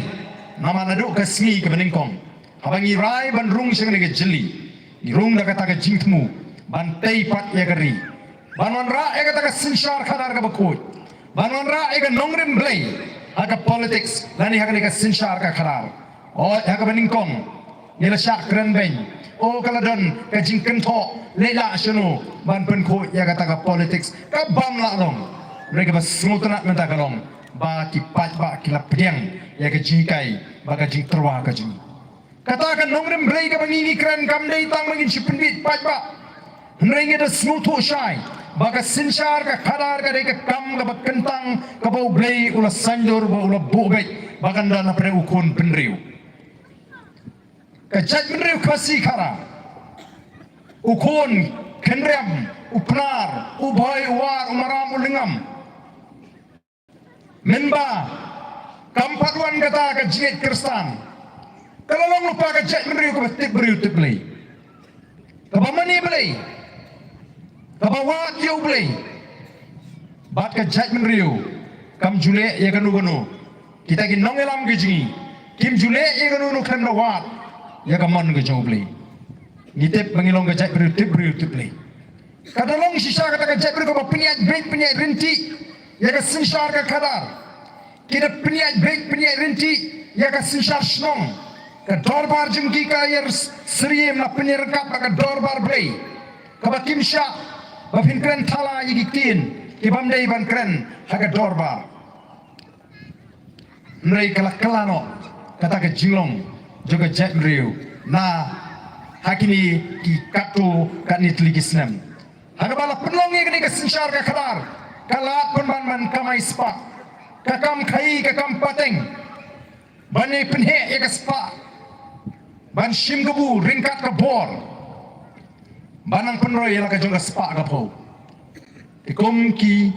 nama naduk ke sini ke beningkong abangi rai ban rung sing ne jeli ni rung da kata ke jingtmu ban tei pat ya geri ban ra ya kata ke sinshar khadar ka bakut ban ra ya ke nongrim blai aga politics lani ha ke sinshar ka khadar o ha ke beningkong ngila syak keren beng o kaladon ka jingken tho lela shunu ban pen ko ya kata ka politics ka bam la long mereka basmutanat menta kalong ba ki pat ba ki la pedang ya ka jikai ba ka jing terwa ka jing katakan nongrem blai ka bangini keren kam dei tang mangin sipinbit pat ba nrenge da smutu shai ba ka sinshar ka khadar ka dei ka kam ka ba kentang ka ba blai ula sanjor ba ula bubai ba kan dana pre ukun penriu kajat menriu kasi kara ukun kenrem upnar ubai war umaram ulingam menba kampatuan kata kajit kristan kalau long lupa kajat menriu ke beriu tiblei kaba mani blei kaba wat yo blei bat kajat menriu kam jule ya kanu kita ginong elam gejingi kim jule ya kanu kan wat ya kamon ke jauh beli ngitip mengilong ke jai berutip beli kadalong sisa kata ke jai beri ko penyat rinti ya ke sinsar ke kadar kita penyat rinti ya ke sinsar snong ke dorbar jengki ka yer seriem na penyerkap ke dorbar beli ke bakim sya bafin kren thala yigitin ibamdai ban kren ha dorbar nrei kalano kata ke jilong juga jet riu na hakini ki katu kani tligisnem hagabala penlongi kini ke sinsar ka kadar kalat penman kamai spa kakam khai kakam pateng bani penhe ya ka spa ban shim gebu ringkat ka bor banang penroy ya ka jonga spa ka po ikom ki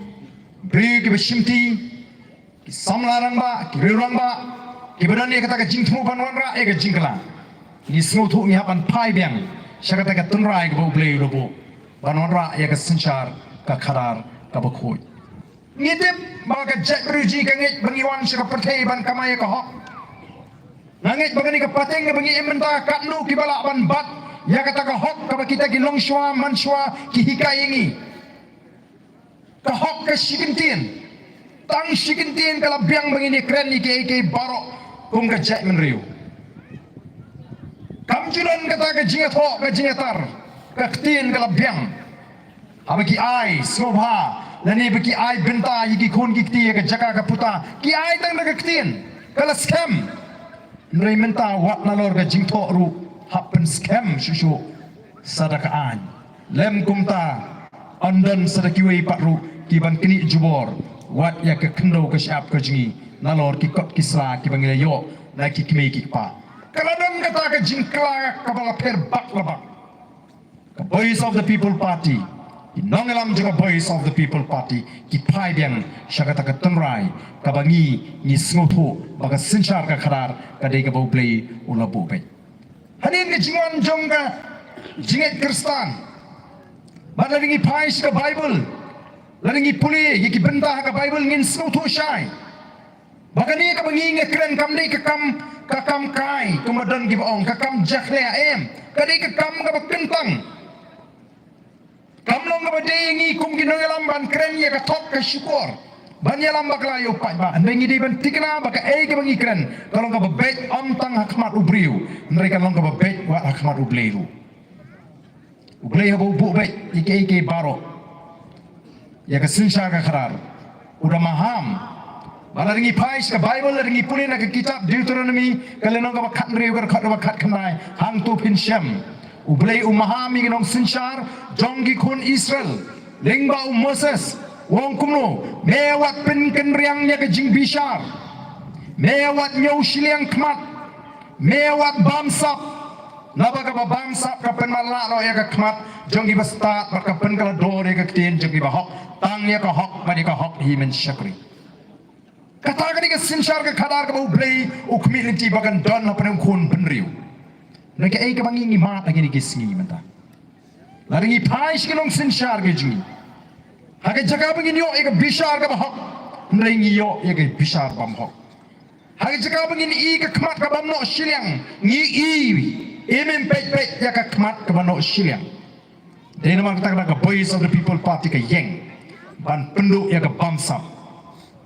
bri ki beshimti ki samlarang ba ki rirang ba Ibadan ni kata ke jingtmu banwan ra ke jingkala ni smutu ni hapan pai biang sya kata ke tunrai ke bau blei robo banwan ra ke senchar ka kharar ka bakoi ngitip ba ka jet ruji ka ngit bangiwan sya ka perthei ban kamaya ka hok nangit bagani ka pateng ke bangi ementa katlu ki bala ban bat ya kata ka hok ka kita ki longshwa manshwa ki hikayengi ka hok ka shikintin tang shikintin kala biang bangini keren ni ke barok kum ka jai menriu kam julan kata ka jingat ho ka jingatar ka ktin ka labyang habaki ai sobha lani baki ai benta yiki khon ki kti ka jaka ka puta ki ai tang ka ktin kala scam nrei menta wat nalor ka jingtho ru happen scam shushu sadaka an lem kumta andan sadaki wei patru ki ban kini jubor wat ya ka kendo ka syap ka jingi nalor ki kot kisra ki bangila yo na ki kime ki pa kaladam kata ka jingkla ka bala per bak labak ka voice of the people party ki nongelam juga voice of the people party ki pai biang syakata ka tunrai ka bangi ni smoto baga sinchar ka kharar ka dei ka bau play ula bu pe hanin ki jingon jongga jinget kristan bala ringi pai ka bible laringi puli ki benda ka bible ngin smoto shai bagani ka banginga kren kam dei ka kam kai tumadan gi baong ka kam jakhle em ka dei ka kam ka bakentang kam long ka dei ngi kum gi nongelam ban kren ya ka tok ka syukur ban ya lam bakla yo pat ba bengi dei ban tikna baka e ka bangi kren kalong ka babet om tang hakmat ubriu mereka long ka babet wa hakmat ubliu ubliu bo bu bet ike baro ya ka sinsha ka kharar udah maham bala ringi pais ka bible ringi pulina ka kitab Deuteronomy kalenong ka bakhat riu ka bakhat kanai hang tu pin shem ublei umahami ginong sinshar jonggi kun Israel lengba Moses wong kumno mewat pin kenriangnya ka jing bishar mewat nyau shiliang kmat mewat bamsap naba ka bamsap ka pen malalo ya ka kmat jonggi bastat ka pen kala dore ka tin jonggi bahok tang ya ka hok bani ka hok himen syakri kata ka sinshar ka khadar ka bau blei u community bagan don na panang kun penriu naka ai ka bangi mat lagi ni kisngi menta laringi pais ki long sinshar ke jingi haga jaga bangi yo e ka bishar ka bahok nrengi yo e ka bishar bam hok haga jaga bangi i ka kmat ka bam no shiliang ngi i emem pet ya ka kmat ka bam no shiliang dena man kata ka voice of the people party ka yeng ban penduk ya ka bamsap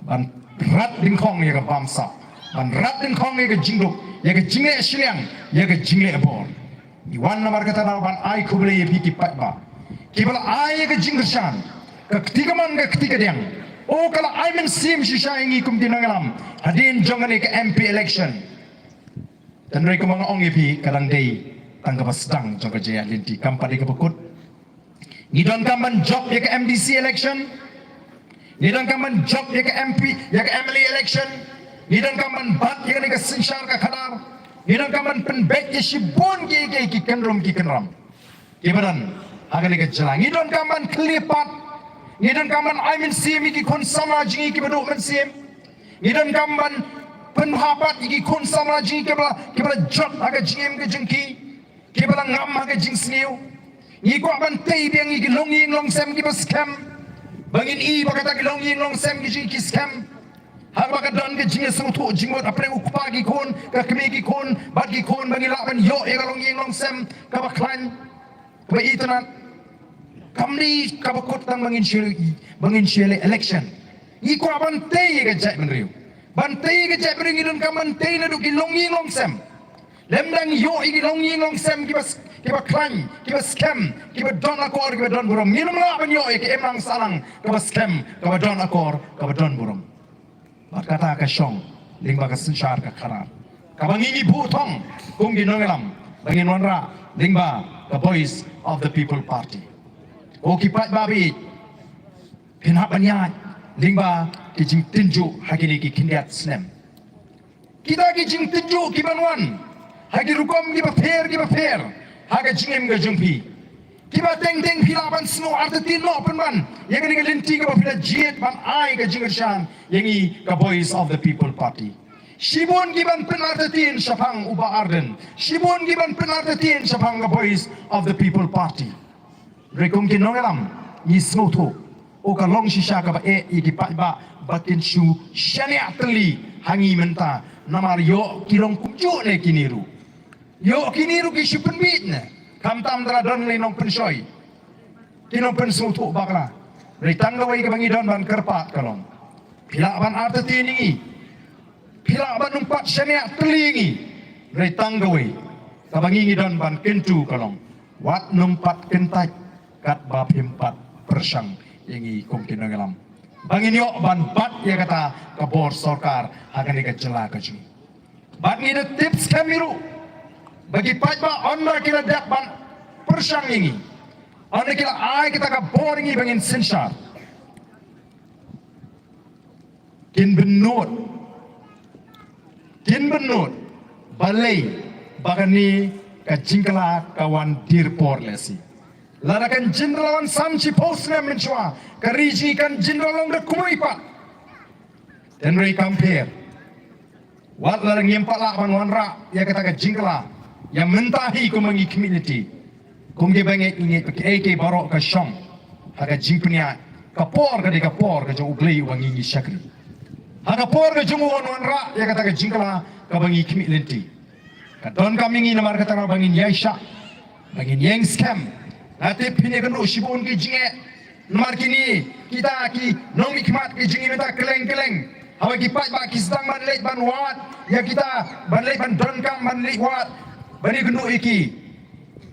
ban rat din khong ya ka bamsap ban rat din khong ya ka jingduk ya ke jingle shiliang ya ke jingle bor iwan namar kata ban ai kubule ye piki patba kibala ai ke jinggershan ke ketiga man ke ketiga diang oh kalau ai men sim shisha ingi kum dinangalam hadin jongani ke MP election dan mereka mengong ye pi kadang dei tangga sedang jongka jaya linti kampadi ke bekut ngidon kamban job ya ke MDC election ngidon kamban job ya ke MP ya ke MLA election ngidon kamban bat ya ke sinshar ka khadar ngidon kamban penbek ya shibon ki kenrom kibaran agane ke jalang ngidon kamban klipat ngidon kamban aimin sim ki kon sama jingi ki beduk men sim ngidon kamban penhabat ki kon sama jingi kibala job aga jingem ke jengki kibala ngam aga jing sniu iko ban tei biang ki longying long sem ki scam bangin i bakata ki longying long sem ki scam har bakadan ke jinge sang tu jingot apre ukpa ki kon ka kemi ki kon bat ki kon bangin la ban yo e ka longying long sem ka baklan ba itana kamni ka bakot tang bangin shele election iko ban tei ke jai menriu ban tei ke jai menriu don kaman tei na du ki longying long sem lemdang yo i ki longying long sem kiba klan, kiba scam, kiba don akor, kiba don burom. Minum lah banyo ke emang salang, kiba scam, kiba don akor, kiba don burom. Bat kata ke syong, lingba ke sensyar ke karar. Kaba ngingi butong, kum ginongelam, bangin wanra, lingba the voice of the people party. O kipat babi, pinhap banyat, lingba kijing tinju hagini ki kindiat snem. Kita kijing tinju kibanwan, hagi rukom kiba fair. Haga jingem ga jumpi kiba teng pilaban semua arti no penman yang ini linti ga pila jiet ban ai ga jingershan yang i ga voice of the people party shibon giban penartin syapang uba arden shibon giban penartin syapang ga voice of the people party rekom kinongelam ni smoto o ka long shisha ka ba i di ba bakin shu shania teli hangi menta namar yo kilong kuju ne kiniru yo kiniru ki shipen bit ne kam tam dra don le nong pensoi kinong pensu tu bakla ritang gawai ke bangi don ban kerpat kalong pila ban arti ni pila ban numpat shania telingi ritang gawai ke bangi don ban kentu kalong wat numpat kentai kat bab himpat persang yangi kum kinangalam bangin yo ban bat ya kata ke bor sorkar akan ke jela ke ju bat ni de tips kamiru bagi pajba onda kira dak ban persang ini onda kira ai kita ka boring ini bangin sensyar kin benut balai bagani ka jingkala kawan dirpor lesi larakan jenerawan samci posna menchua kariji kan jeneralang de kumipat dan rei compare wat larang yempat lah ban wanra ya kata ka jingkala yang mentahi kumangi community kumge banget inget ke barok ka syong haga jingpnia kapor ka jong ublei wangi ni syakri haga por ka jong wanra ya kata ka jingkala ka bangi community ka don kami ngi namar kata ka bangi yaisha bangi yang scam ate pine kan shibon ke jinge namar kini kita ki nong hikmat ke jinge meta keleng hawa ki pat ba ki sedang ban leit ban wat ya kita ban leit ban don kam ban leit wat bani genu iki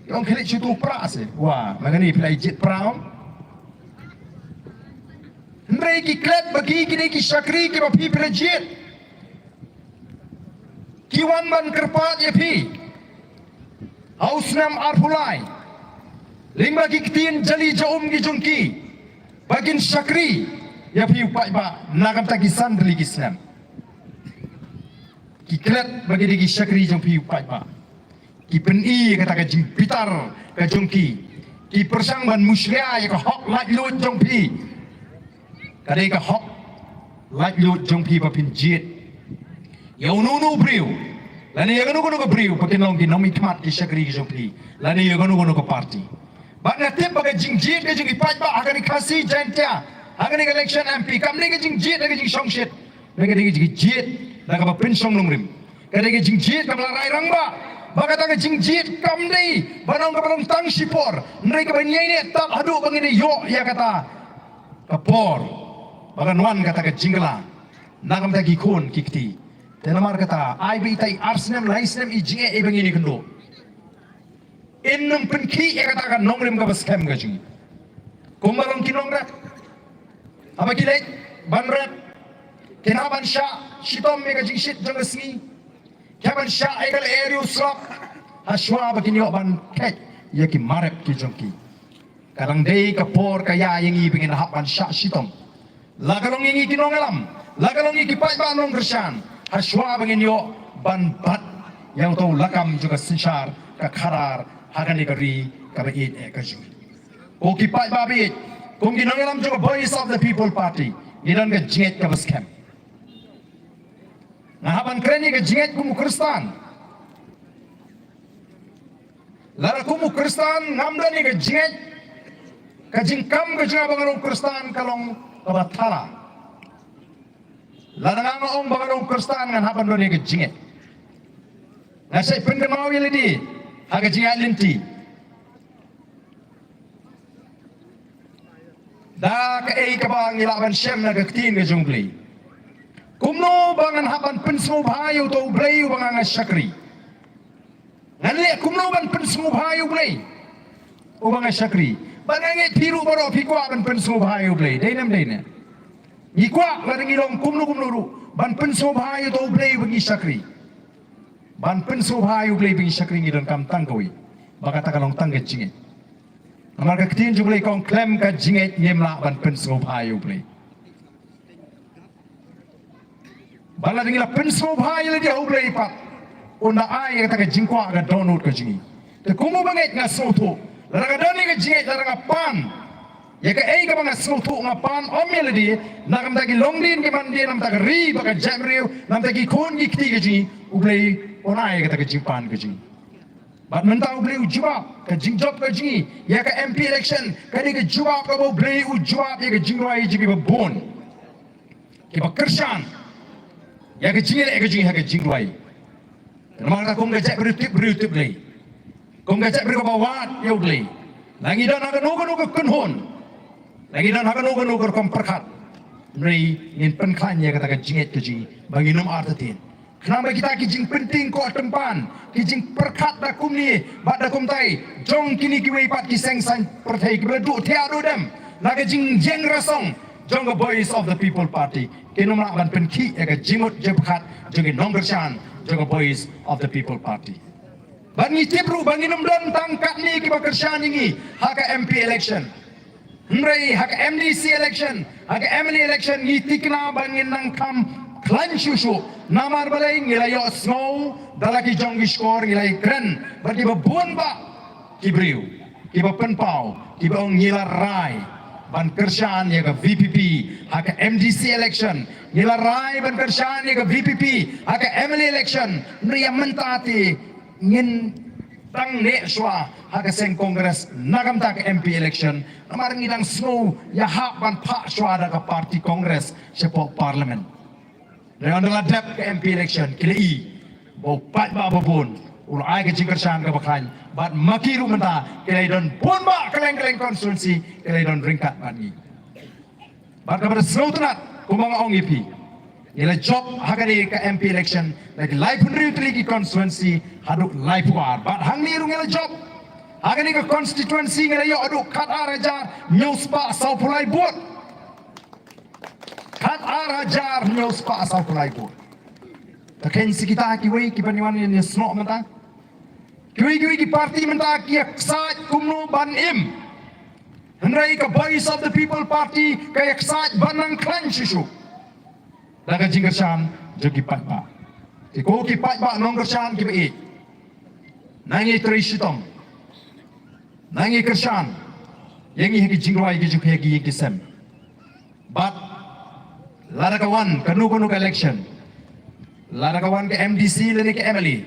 yang klik situ pras wah mangani play jet praum ndai ki klet bagi kini ki syakri ki bapi play jet kiwan ban kerpat ya pi hausnam arpulai lingba ki ketin jali jaum ki jungki bagin syakri ya pi upai ba nagam ta kisan deli kisnam ki klet bagi di ki syakri jung pi upai ba ki peni kata ka jimpitar ka jongki ki persang ban muslia ya ka hok laj lut jongpi kadai ka hok laj lut jongpi pa pin jit ya unu briu lani ya ganu ka briu pakin long ki nomi kmat ki syakri ki jongpi lani ya ganu ka party ba na tip ba jing jit ka jing ipat ba akan dikasih jantia akan di election MP kamni ka jing jit ka jing shongshit ka jing jit da ka pin song longrim kadai ka jing jit ka larai rangba baka tanga jingjit kamni banong tang sipor ndai ka banyai ne tak hadu bangini yo ya kata kapor baka nuan kata ka jingla nagam ta ki kon kikti Tenamar kata, ai bi tai arsnem laisnem I jinge e bangini kendo. Innum penki e kata kan nongrim ka baskem ka jingi. Kumbarong kinongrat. Apa kilek banrat. Kenaban sya shitom me ka jing shit jang sengi. Kaban sya e kal eri usrap. Haswa bakini ban kek ya ki marep ki jongki. Kadang dei ka por kaya yang I bingin hapan sya shitom. Lagalong ingi kinongalam. Lagalong ingi pai ba nong Krisyan. Haswa bangin yo ban bat yang tahu lakam juga sensyar ka karar hagan negeri ka bait e ka jing. O ki pai ba bit kung ginangalam juga Voice of the People Party gidan ka jinget ka baskem. Ngahaban kreni ka jinget kumu Kristan. Lara kumu Kristan ngamdani ka jinget ka jingkam ka jinga bangarong Kristan kalong kabatala. Lara nga ong bangarong Kristan ngan haban do ni ka jinget. Nasay pendemaw yelidi haga jingat linti. Da ka ei ka bang ilaban syem na ka ktin ka jungli. Kumno bangan haban pensmu bhayu to blay bangan syakri. Nganle kumno ban pensmu bhayu blay. O bangan syakri. Bangan tiru baro pikwa ban pensmu bhayu blay. Dainam daina. Ikwa ladang ilong kumno ru ban pensmu bhayu to blay bagi syakri. Ban pensmu bhayu blay bagi syakri ngidon kam tangkawi. Baka takalong tangget jingit. Amar ka ktin jublay kong klem ka jinget nyemla ban pensmu bhayu blay. Bala dingila pensmu bhayu lagi blay pat. Unda ay ka jingkwa ka donut ka jingi. Te kumu banget nga soto. Lara dani ka jinget lara ka pan. Ya ka ei ka mga soto nga pan omeladi nakam tagi longdin ki mandi nam tagi ri baka jamriu nam tagi kon ki kti ka jingi ublay onay ka jingpan ka jingi. Bat mentau beli ujawab ke jingjop ke jingi ya ke MP election kani ke jawab ke beli ujawab ya ke jingrai jingi babon ke bakersan ya ke jingi ya ke jingi ya ke jingrai nama kata kong gajak berutip beli kong gajak beri kebawat ya beli lagi dan akan nuga kenhon lagi dan akan nuga kom perkat beri ingin penklan ya kata ke jingit ke jingi bagi nom artatin. Kenapa kita kijing penting ko tempan, kijing perkat da kum ni, bad da kum tai, jong kini kiwei pat kiseng san pertai kibleduk tiadu dem, naga jing jeng rasong, jong the Voice of the People Party, kino nak ban penki ya ka jimut jebkat, jong nong bersan, jong the Voice of the People Party. Bangi tibru, bangi nomdon tangkat ni kiba kersan ini, haka MP election. Nrei haka MDC election, haka MLA election ni tikna bangin nang kam klan susu namar balai ngilayo snow dalaki jonggi skor ngilai kren bagi babun ba kibriu kiba penpau kiba ngila rai ban kersan ya ke VPP haka MDC election ngila rai ban kersan ya ke VPP haka MLA election nria mentati ngin tang ne swa haka seng kongres nagam tak MP election namar ngidang snow ya hak ban pak swa da ka parti kongres sepok parlimen. Dan adalah dep ke MP election kila I bau pat ba babon ulah ai ke jingkersan ke bakhan bat makiru menta kila don pun ba keleng konstituensi kila don ringkat bani bat kepada seluruh kumang ong IP ila job hagani ke MP election lagi live penriu teliki konstituensi haduk live war bat hang ni rung ila job hagani ke konstituensi ngila yo aduk kat arajar news pa sau pulai buat kat arajar news pa asal kulai bu. Taken si kita kiwai kibaniwan ni snok menta. Kiwai ki parti menta ki aksat kumno ban im. Hendrai ke Voice of the People Party ke aksat banang klan sisu. Daga jingkersan jogi pat ba. Tiko ki pat ba nong kersan ki be. Nangi trisitom. Nangi kersan. Yangi hegi jingwai ki juk hegi sem. But Larakawan kanu ke election, Larakawan ke MDC lani ke MLA.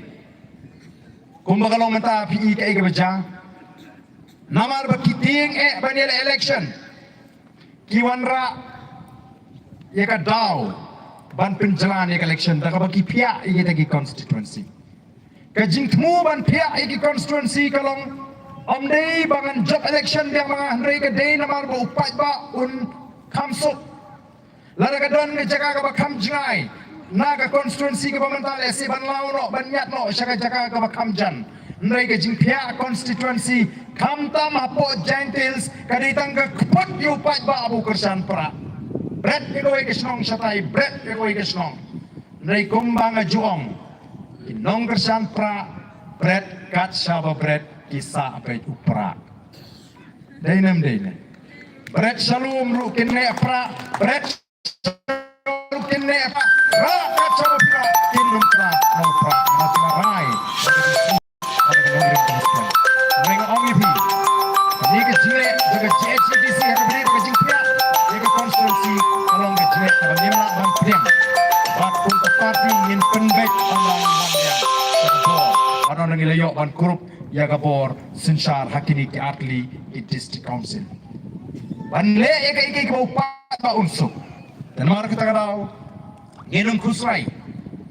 Kumbagalong menta PI ke ika baca. Namar bakiting banil election. Kiwanra ya ka daw ban penjalan ya election daga baki pia ika tagi constituency. Kajing temu ban pia ika constituency kalong omdei bangan job election yang mga handrai ke day namar ba upat ba un kamsuk. Lara kadon ke jaga ka bakam jingai naga konstituensi ke pemental esi ban lau no ban nyat no syaka jaka ke bakamjan ndai ke jing pia konstituensi kamtam hapo gentils kaditang ke kepot yu pat ba abu kersan pra bret ke koi ke snong satai bret ke koi ke snong ndai kumbang juong nong kersan pra bret kat saba bret kisah apa itu pra dainem bret shalom ru kene pra bret kene pra ra kat saba pra kinum pra no pra mati marai mereka ongi pi ni ke jile jaga JCDC har beri ke jingpia jaga konstituensi along ke jile bagaimana bang priam bak untuk parti ingin penbek orang dia ada orang ngilayok ban korup ya kabor sensar hakini ke atli di district council ban le ya ke bau pat ba unsuk dan mar kita kadau nginum kusrai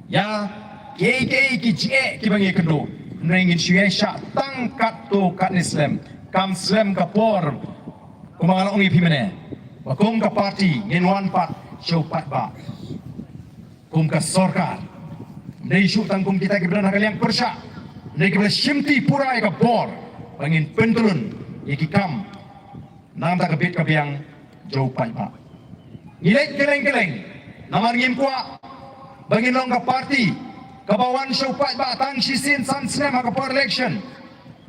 ya ke je ki bangi kendo nengin syesha tangkat tu kat Islam kam Islam kapor kumangala ongi pimene wakum ka parti nginwan pat show pat ba kum ka sorkar nei shu tangkum kita ke beran hakaliang persya nei ke shimti pura ka bor bangin pentulun iki kam nam ta kabit kabiang jow pat ba ngilek keleng namar ngim kwa bangin long ka parti kabawan syupat ba tang sisin san snem ka per election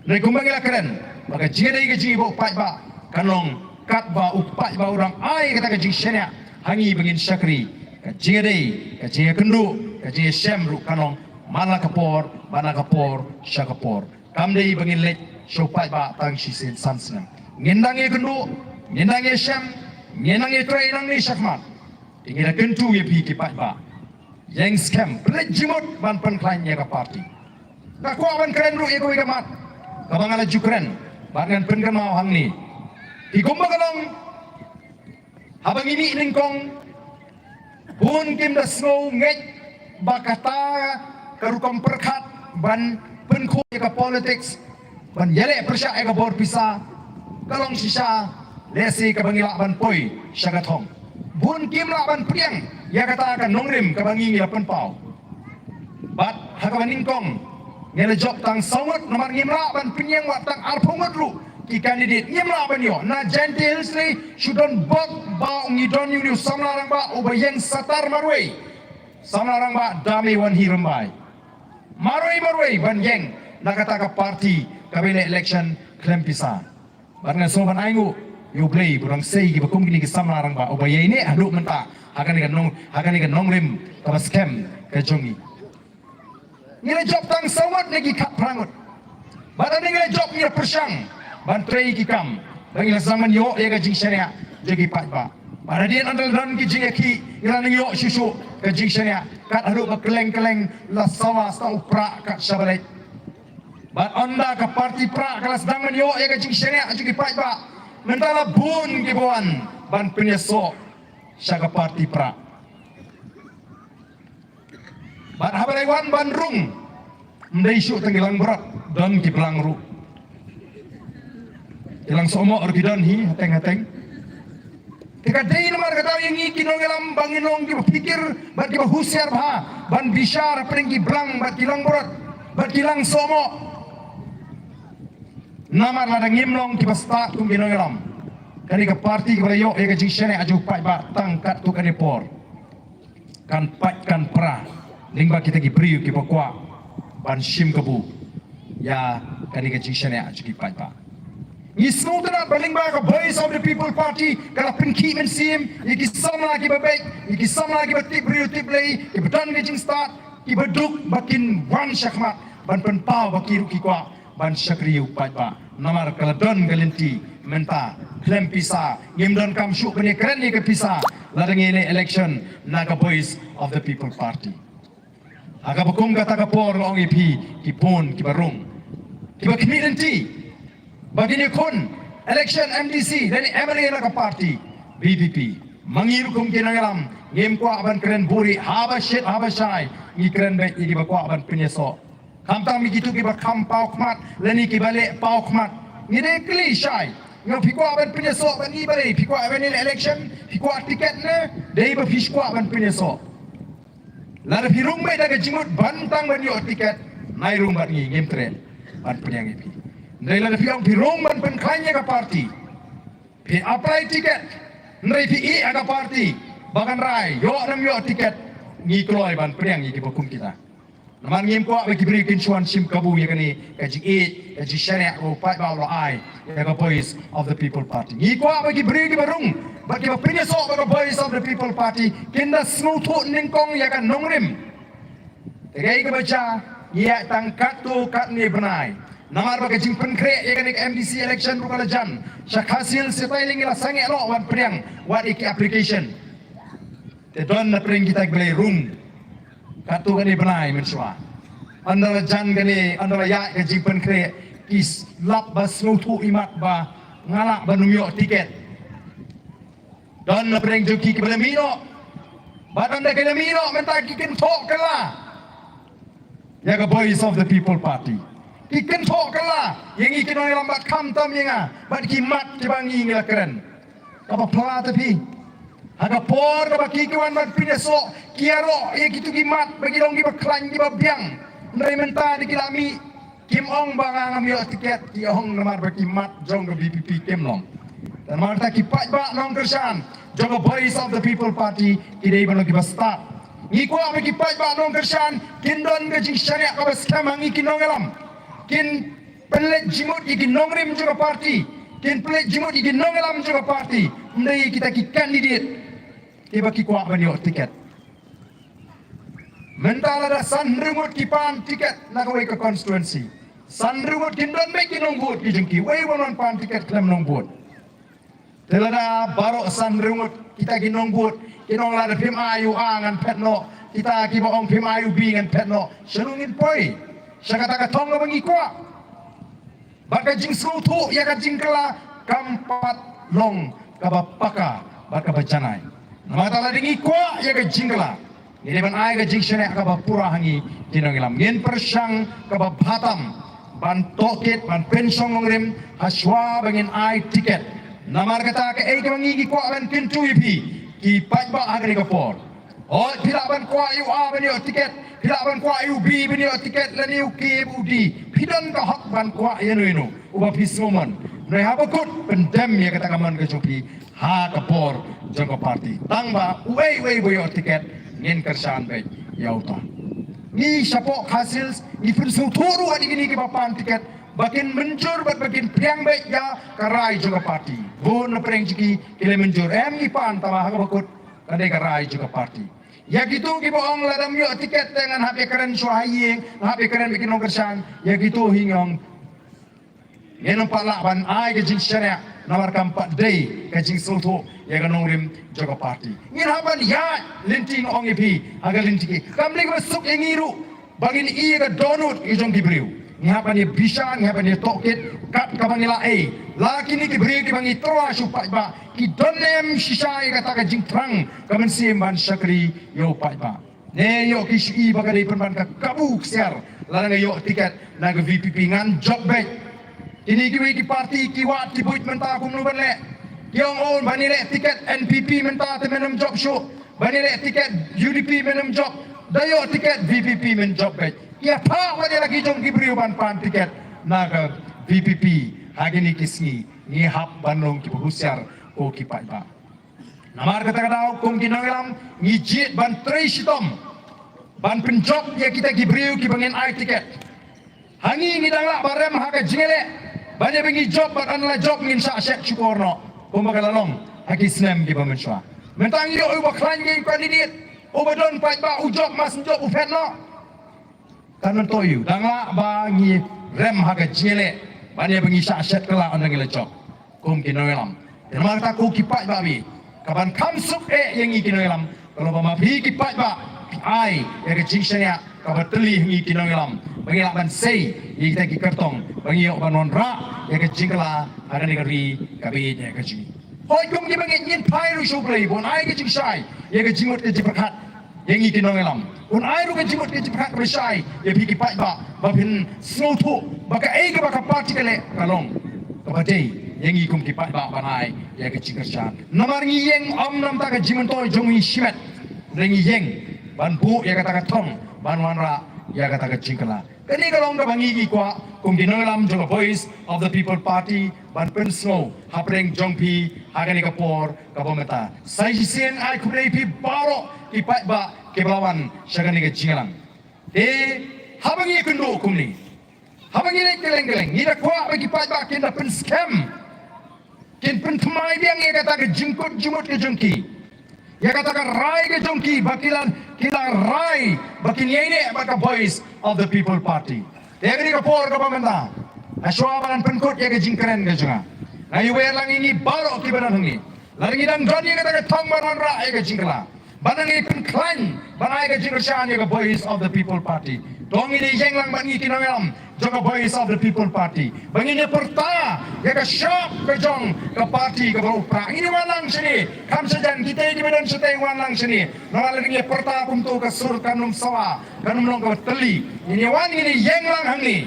nei kumbang ila keren maka jede ke ji bo pat ba kanong kat ba upat ba orang ai kata ke ji shenya hangi bangin syakri ka jede ka ji kendu ka ji semru kanong mana kapor syakapor kamdei bangin lek syupat ba tang sisin san snem ngendange kendu ngendange sem ngendange trai nang ni syakmat ingira kentu ye pi ki pat ba yang scam pelik jimut ban penklain ya ke parti tak kuat ban keren ru ya kau ikamat kabang ala jukren bangan penkan mau hang ni di kumbang kalong habang ini ningkong bun kim das ngau ngej bakata karukam perkat ban penku ya ke politics ban yelek persyak ya ke bor pisah kalong sisa lesi kabangilak ban poi syagatong bun kim lak ban priang ya kata akan nongrim kabangi ngila penpau bat hakaban ningkong ngila job tang sawat nomor ngimla ban pinyang wat tang arpungat ru ki kandidat ngimla ban yo na gentils ni shudon bok ba ngidon yu samlarang ba ubayeng satar marwei samlarang ba dami wan hirembai marwei ban yeng na kata ka parti kabile election klem pisa ban soban aingu you play burang sei ki bakum kini ki samlarang ba ubayeng ni aduk menta akan ikan nongrim kaba scam ke jongi ngila job tang sawat lagi kat prangut badan ngila job ngila persyang ban trei ki kam ngila zaman yo ya ka jing syariah jagi pat ba badan dia andal dan ki jing ki ngila ngi yo susu ka jing syariah kat adu ba keleng la sawa sta upra kat sabalai bat anda ka parti pra kelas zaman yo ya ka jing syariah jagi pat ba mentala bun ki bawan ban penyeso syaka parti pra bat habalaiwan bandrung mdai syuk tenggilang berat dan kipelang ru kilang somo orgidan hi hateng tika dei nomor kata yang iki nongelam banginong ki pikir bat ki husiar bha ban bisyar pringki blang bat kilang berat bat kilang somo namar ladang ngimlong ki pasta tung nongelam kali ke parti ke balayo ya ke jingshane aju pat ba tangkat tu kan depor kan pat kan pra lingba kita ki priu ki bakwa ban shim kebu ya kali ke jingshane aju ki pat ba ni smutna balingba ka voice of the people party kala pinki men sim iki samla ki babek iki samla ki batik priu tip lei ki betan ke jing start ki beduk bakin wan syakmat ban penpau bakiru ki kwa ban syakriu pat ba namar kaladon galenti menta klem pisa ngimdon kam syuk bani keren ni ke pisa ladang ini election naga voice of the people party aga bakum kata kapor ong ipi ki pon ki barung ki bakmidenti bagini kun election MDC dan MLA naga party BPP mangiru kum kinangalam ngim kwa ban keren buri haba shit haba shai ngi keren baik iki bakwa ban penyeso kamtang begitu ki bakam pau kmat leni ki balik pau kmat ngide kli shai ngau pikwa ban penyeso ban ni bari pikwa ban ni election pikwa tiket ne dei ba pikwa ban penyeso Lara pirung mai daga jimut bantang ban yo tiket nai rung ban ngi ngem tren ban penyang ipi. Ndai lara piang pirung ban pen kanya ka parti. Pi apply tiket ndai pi i aga parti bagan rai yo nam yo tiket ngi kloi ban penyang ngi bokum kita. Naman ngem ko bagi beri kinsuan sim kabu ya kani kaji e kaji syariat ro pai ba lo ai ya ka voice of the people party. Ngi ko bagi beri ki barung bagi ba pinya so ba voice of the people party kinda snutu ningkong ya kan nongrim. Tegai ka baca ya tangkat tu kat ni benai. Namar bagi jing penkre ya kani MDC election ro kalajan. Syak hasil setailing ila sange ro wan priang wat iki application. Te don na pring kita beli room. Katu kani benai mensua. Andara jan kani andara ya ke jimpen kre is lap bas ngutu imat ba ngalak ba numyo tiket. Dan na pereng joki ke bala mino. Badan da kena mino menta kikin tok kala. Ya ka voice of the people party. Kikin tok kala. Yang ikin orang lambat kam tam yenga. Bat kimat ke bangi ngila keren. Apa pela tapi? Aga por ka baki kawan mat pineso kiaro ye gitu gimat bagi dong giba klan giba biang ndai menta di kilami kim ong banga ngamio tiket ki ong namar baki mat jong ke BPP kim long dan marta ki pat ba nong kersan jong ke voice of the people party kidai bano giba start ngi ko baki pat ba nong kersan kin don ke jing syariat ka bas kamangi kin nong elam kin pelet jimut ikin nong rim juga party kin pelet jimut ikin nong elam juga party ndai kita ki candidate iba ki kuat banyo tiket. Mentala da sandrumut kipan tiket nagawai ke constituency. Sandrumut kindon me kinongbut ki jengki. Wei wonon pan tiket klem nongbut. Telada baro sandrumut kita kinongbut. Kinong lada pim ayu angan petno. Kita ki baong pim ayu bingan petno. Senungin poi. Syakata katong na bangi kuat. Baka jing sutu ya ka jingkala kampat long kabapaka baka bacanai. Mata la dingi ko ya ka jingla ni ban ai ka jingshane ka ba pura hangi kinongilam ngin persang ka ba batam ban toket ban pensong ngrim haswa bangin ai tiket namar kata ka ai ka ngi ko ban kintu ipi ki pajba agri ka por o pila ban ko ayu a ban yo tiket pila ban ko ayu b ban yo tiket la ni ki budi pidon ka hak ban ko yenu inu uba pismoman noi habakut pendem ya kata kaman ka chopi ha kapor jangka parti tangba wei boyo tiket ngin kersan baik yauta ni sapok hasil ni pensu turu adi gini ke papan tiket bakin mencur bakin priang baik ya karai jangka parti bon preng jiki ile mencur ni pan tawa ha bakut kadai karai jangka parti ya gitu ki boong ladam yo tiket dengan HP keren suahiyeng HP keren bikin kersan ya gitu hingong yenong palaban ai ke jing syariat nawar kampat day ke jing sultu ya ganong rim jaga parti ngin haban ya linting ong ipi aga linting kam ling masuk yang ngiru bangin i ga donut i jong gibriu ni haban ye bisa ni haban ye toket kat kabangila ai laki ni gibriu ki bangi troa supai ba ki donem shisai kata ka jing trang kamen simban syakri yo pai ba ne yo ki shi bagari penban ka kabuk siar larang yo tiket naga VPP ngan job back ini ki parti ki wat ki buit menta kum nu benle yang on banile tiket NPP menta te menem job show banile tiket UDP menem job dayo tiket VPP men job back ya pa wadi lagi jong ki beriu ban pan tiket naga VPP hagini kisni ni hap banong ki buhusyar o ki pai ba namar kata kata kum ki nongelam ni jit ban trisitom ban penjob ya kita ki beriu ki bangin ai tiket hangi ni dangla barem haga jingele banyak bengi job bat anla job ngin sa set syukurno kumbaga lalong haki snem di pemensua mentang yo uba klan ngi kandidat uba don pai ba u job mas job u fetno kanon toyu dangla bangi rem haga jele banyak bengi sa set kala andang ile job kum kinoelam demar ta ku kipai ba bi kaban kamsuk yang ngi kinoelam kalau ba mapi kipai ba ai ya ke jingsanya kabat teli ngi kinoelam bagi laban sei kita ki kertong bagi yo banon ra ya ke jingla ada negeri kabit ya ke jing hoi kum ki bagi nyin pai ru suplai bon ai ke jing sai ya ke jimut ke jipakat yang iki nongelam bon ai ru ke jimut ke jipakat bersai ya pi ki pai ba babin snotu baka ai ke baka parti kale kalong kabadai yang ikum ki pai ba banai ya ke jing kersan namar ngi yeng om nam ta ke jimun toy jong i shimet rengi yeng ban bu ya kata tong ban wanra ya kata jingkala kani kalong ka bangi gi kwa kum dinalam jong voice of the people party ban pen snow hapreng jongpi hagani ka por ka bometa sai sien ai kubrei pi baro ki pat ba ke belawan syagani ka jingalang habangi kundu kumni habangi le keleng-keleng ida kwa bagi pat ba kin da pen scam kin pen thmai biang ya kata ka jingkut jumut ke jongki ya kata ka rai ke jongki bakilan kita rai bakin ini baka voice of the people party ya ni ka por ka pamenta aswa balan penkut ya ke jingkeren ke junga na yuwer lang ini baro ki banan hungi laring idang doni kata ka thong banan ra ya ke jingkala banan ni penklan banai ke jingkershan ya ke voice of the people party dong ini jeng lang bangi kinangam jong voice of the people party bangi ni perta ya ke syap ke jong ke party ke beropera ini walang sini kam sejan kita di medan seteng walang sini nalar ni perta kum tu ke sur kanum sawa kanum long ke teli ini wan ini jeng lang hang ni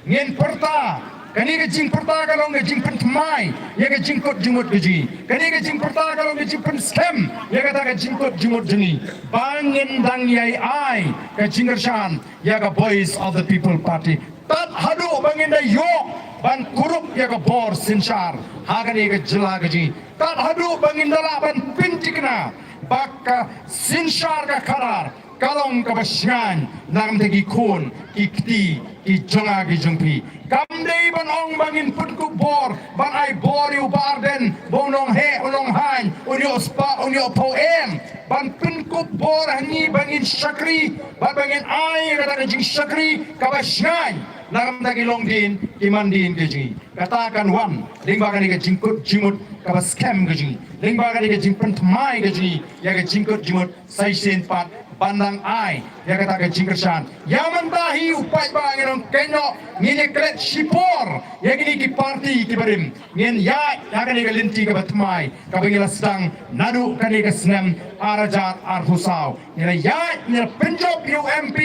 ngin perta kani ke jing perta kalau ke jing pentmai ya ke jing kot jumut geji kani ke jing perta kalau ke jing pen scam ya kata ke jing kot jumut jeni bangin dang yai ai ke jingkershan ya ke voice of the people party tat hadu bangin da yok ban kurup ya ke bor sinshar hagani ke jela geji tat hadu bangin dala ban pintikna baka sinshar ka karar kalong ka basyan nam tegi kun ikti ki jonga ki jongpi kamdei ban ong bangin putku bor ban ai bor yu barden bonong he olong han unyo spa unyo poem ban pinku bor hani bangin syakri ban bangin ai kata jing syakri ka basyan nam tegi long din imandin ke ji katakan wan lingbakan ke jingkut jimut ka scam ke ji lingbakan ke jingpent mai ke ji ya ke jingkut jimut sai sen pat pandang ai ya kata ke jingkershan ya mentahi upai ba ngin kenyo ngin kret sipor ya gini ki parti ki barim ngin ya kani ke linti ke batmai ka bangila sedang nadu kani ke senam arajat arhusau ngin ya ngin penjob UMP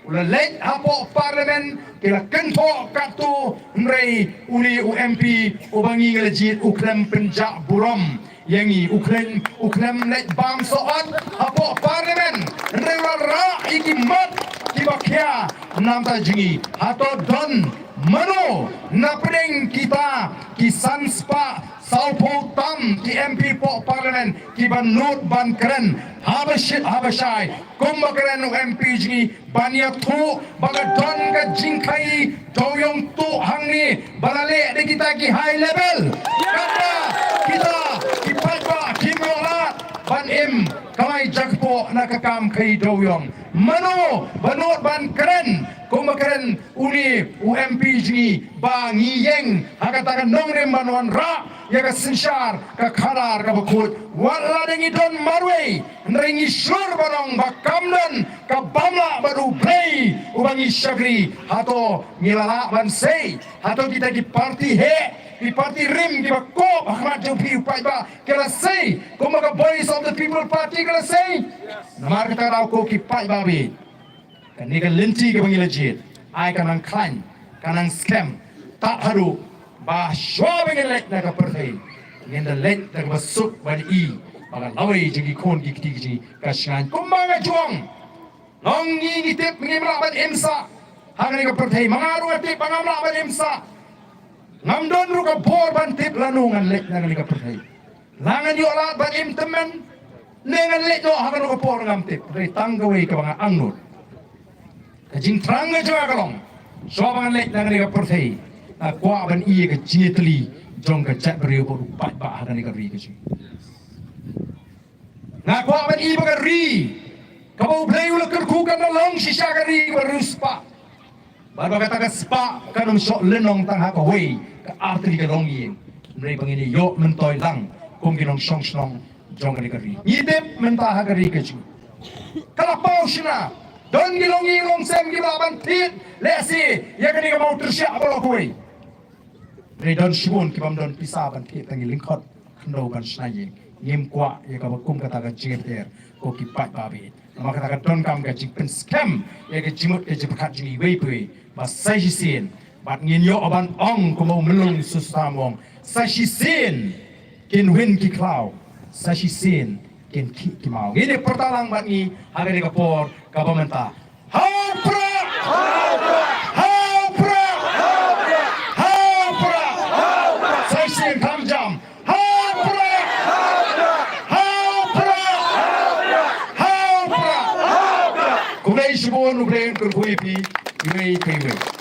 ula late hapo parlimen kila kento katu nrei uli UMP ubangi ngelejit uklem penjak buram yangi uklem let bang soat hapo parlimen nrewa ra iki mat kibakia namta jingi hato don mano napring kita kisan spa salpo tam ki MP po parlimen ki ban not ban keren habashai kumba keren MP jingi bania tu baga don ka jingkai doyong tu hangni balale de kita ki high level kata kita ban im kamai jakpo nakakam kai doyong mano banot ban keren kuma keren uni UMP jingi ba ngiyeng hakatakan nongrim banwan ra ya ka sinshar ka kharar ka bakut wala dengi don marwe nrengi sur banong bakamdan ka bamla baru play ubangi syagri hato ngilala ban sei hato kita di party he di parti rim di bakop Ahmad Jopi upai ba kala sei kuma ka voice of the people party kala sei namar kata rau ko ki pai ba bi kan ni ka linti ke bangi legit ai kanang klan kanang scam tak haru ba shwa bangi lek na ka perthai ngin da lek da basuk ba di baga lawai jingi kon ki kiti ji ka shan kuma ga juang long ni ni tip ngi mla ban imsa hangani ka perthai mangaru tip bangamla ban imsa ngamdon ru ka bor ban tip lanungan lek na ka perthai langan yo la ban im temen nengan lek no hakan ka por ngam tip re tanggawe ka banga angnut ka jing tranga jo akalong so ban lek na ka perthai na kwa ban i ka jetli jong ka chat brio bo pat ba hakan ka ri ka ji na kwa ban i ba ka ri ka bo play ula ker ku ka na long shisha ka ri ba ruspa baru kata ka spa kanum sok lenong tang ha ka wei ka arti ka long yin mrei pangini yo mentoy lang kum kinong song snong jong ka ri yidep menta ha ka ri ka chu kala pau shina don gilong yin long sem gi ban tit lesi ya ka ni ka mau tersya ba ko wei mrei don shibun ki bam don pisa ban tit tangi lingkot kndo ban snayi ngim kwa ya ka kum kata ka jiter ko ki pat ba be maka kata don kam ka jing pen scam ya ka jimut ka jipakat jingi wei pui ba sai sin bat ngin yo aban ong ko mo melung sustamong sai sin kin win ki cloud sai sin kinti kimau. Ini pertalang bat ni hari ni kapor kabamenta. Haupra! Haupra! Haupra! Saya sing kamjam. Haupra! Haupra! Haupra! Kulai sibon ugrain kurhui pi, iwei kaiwei.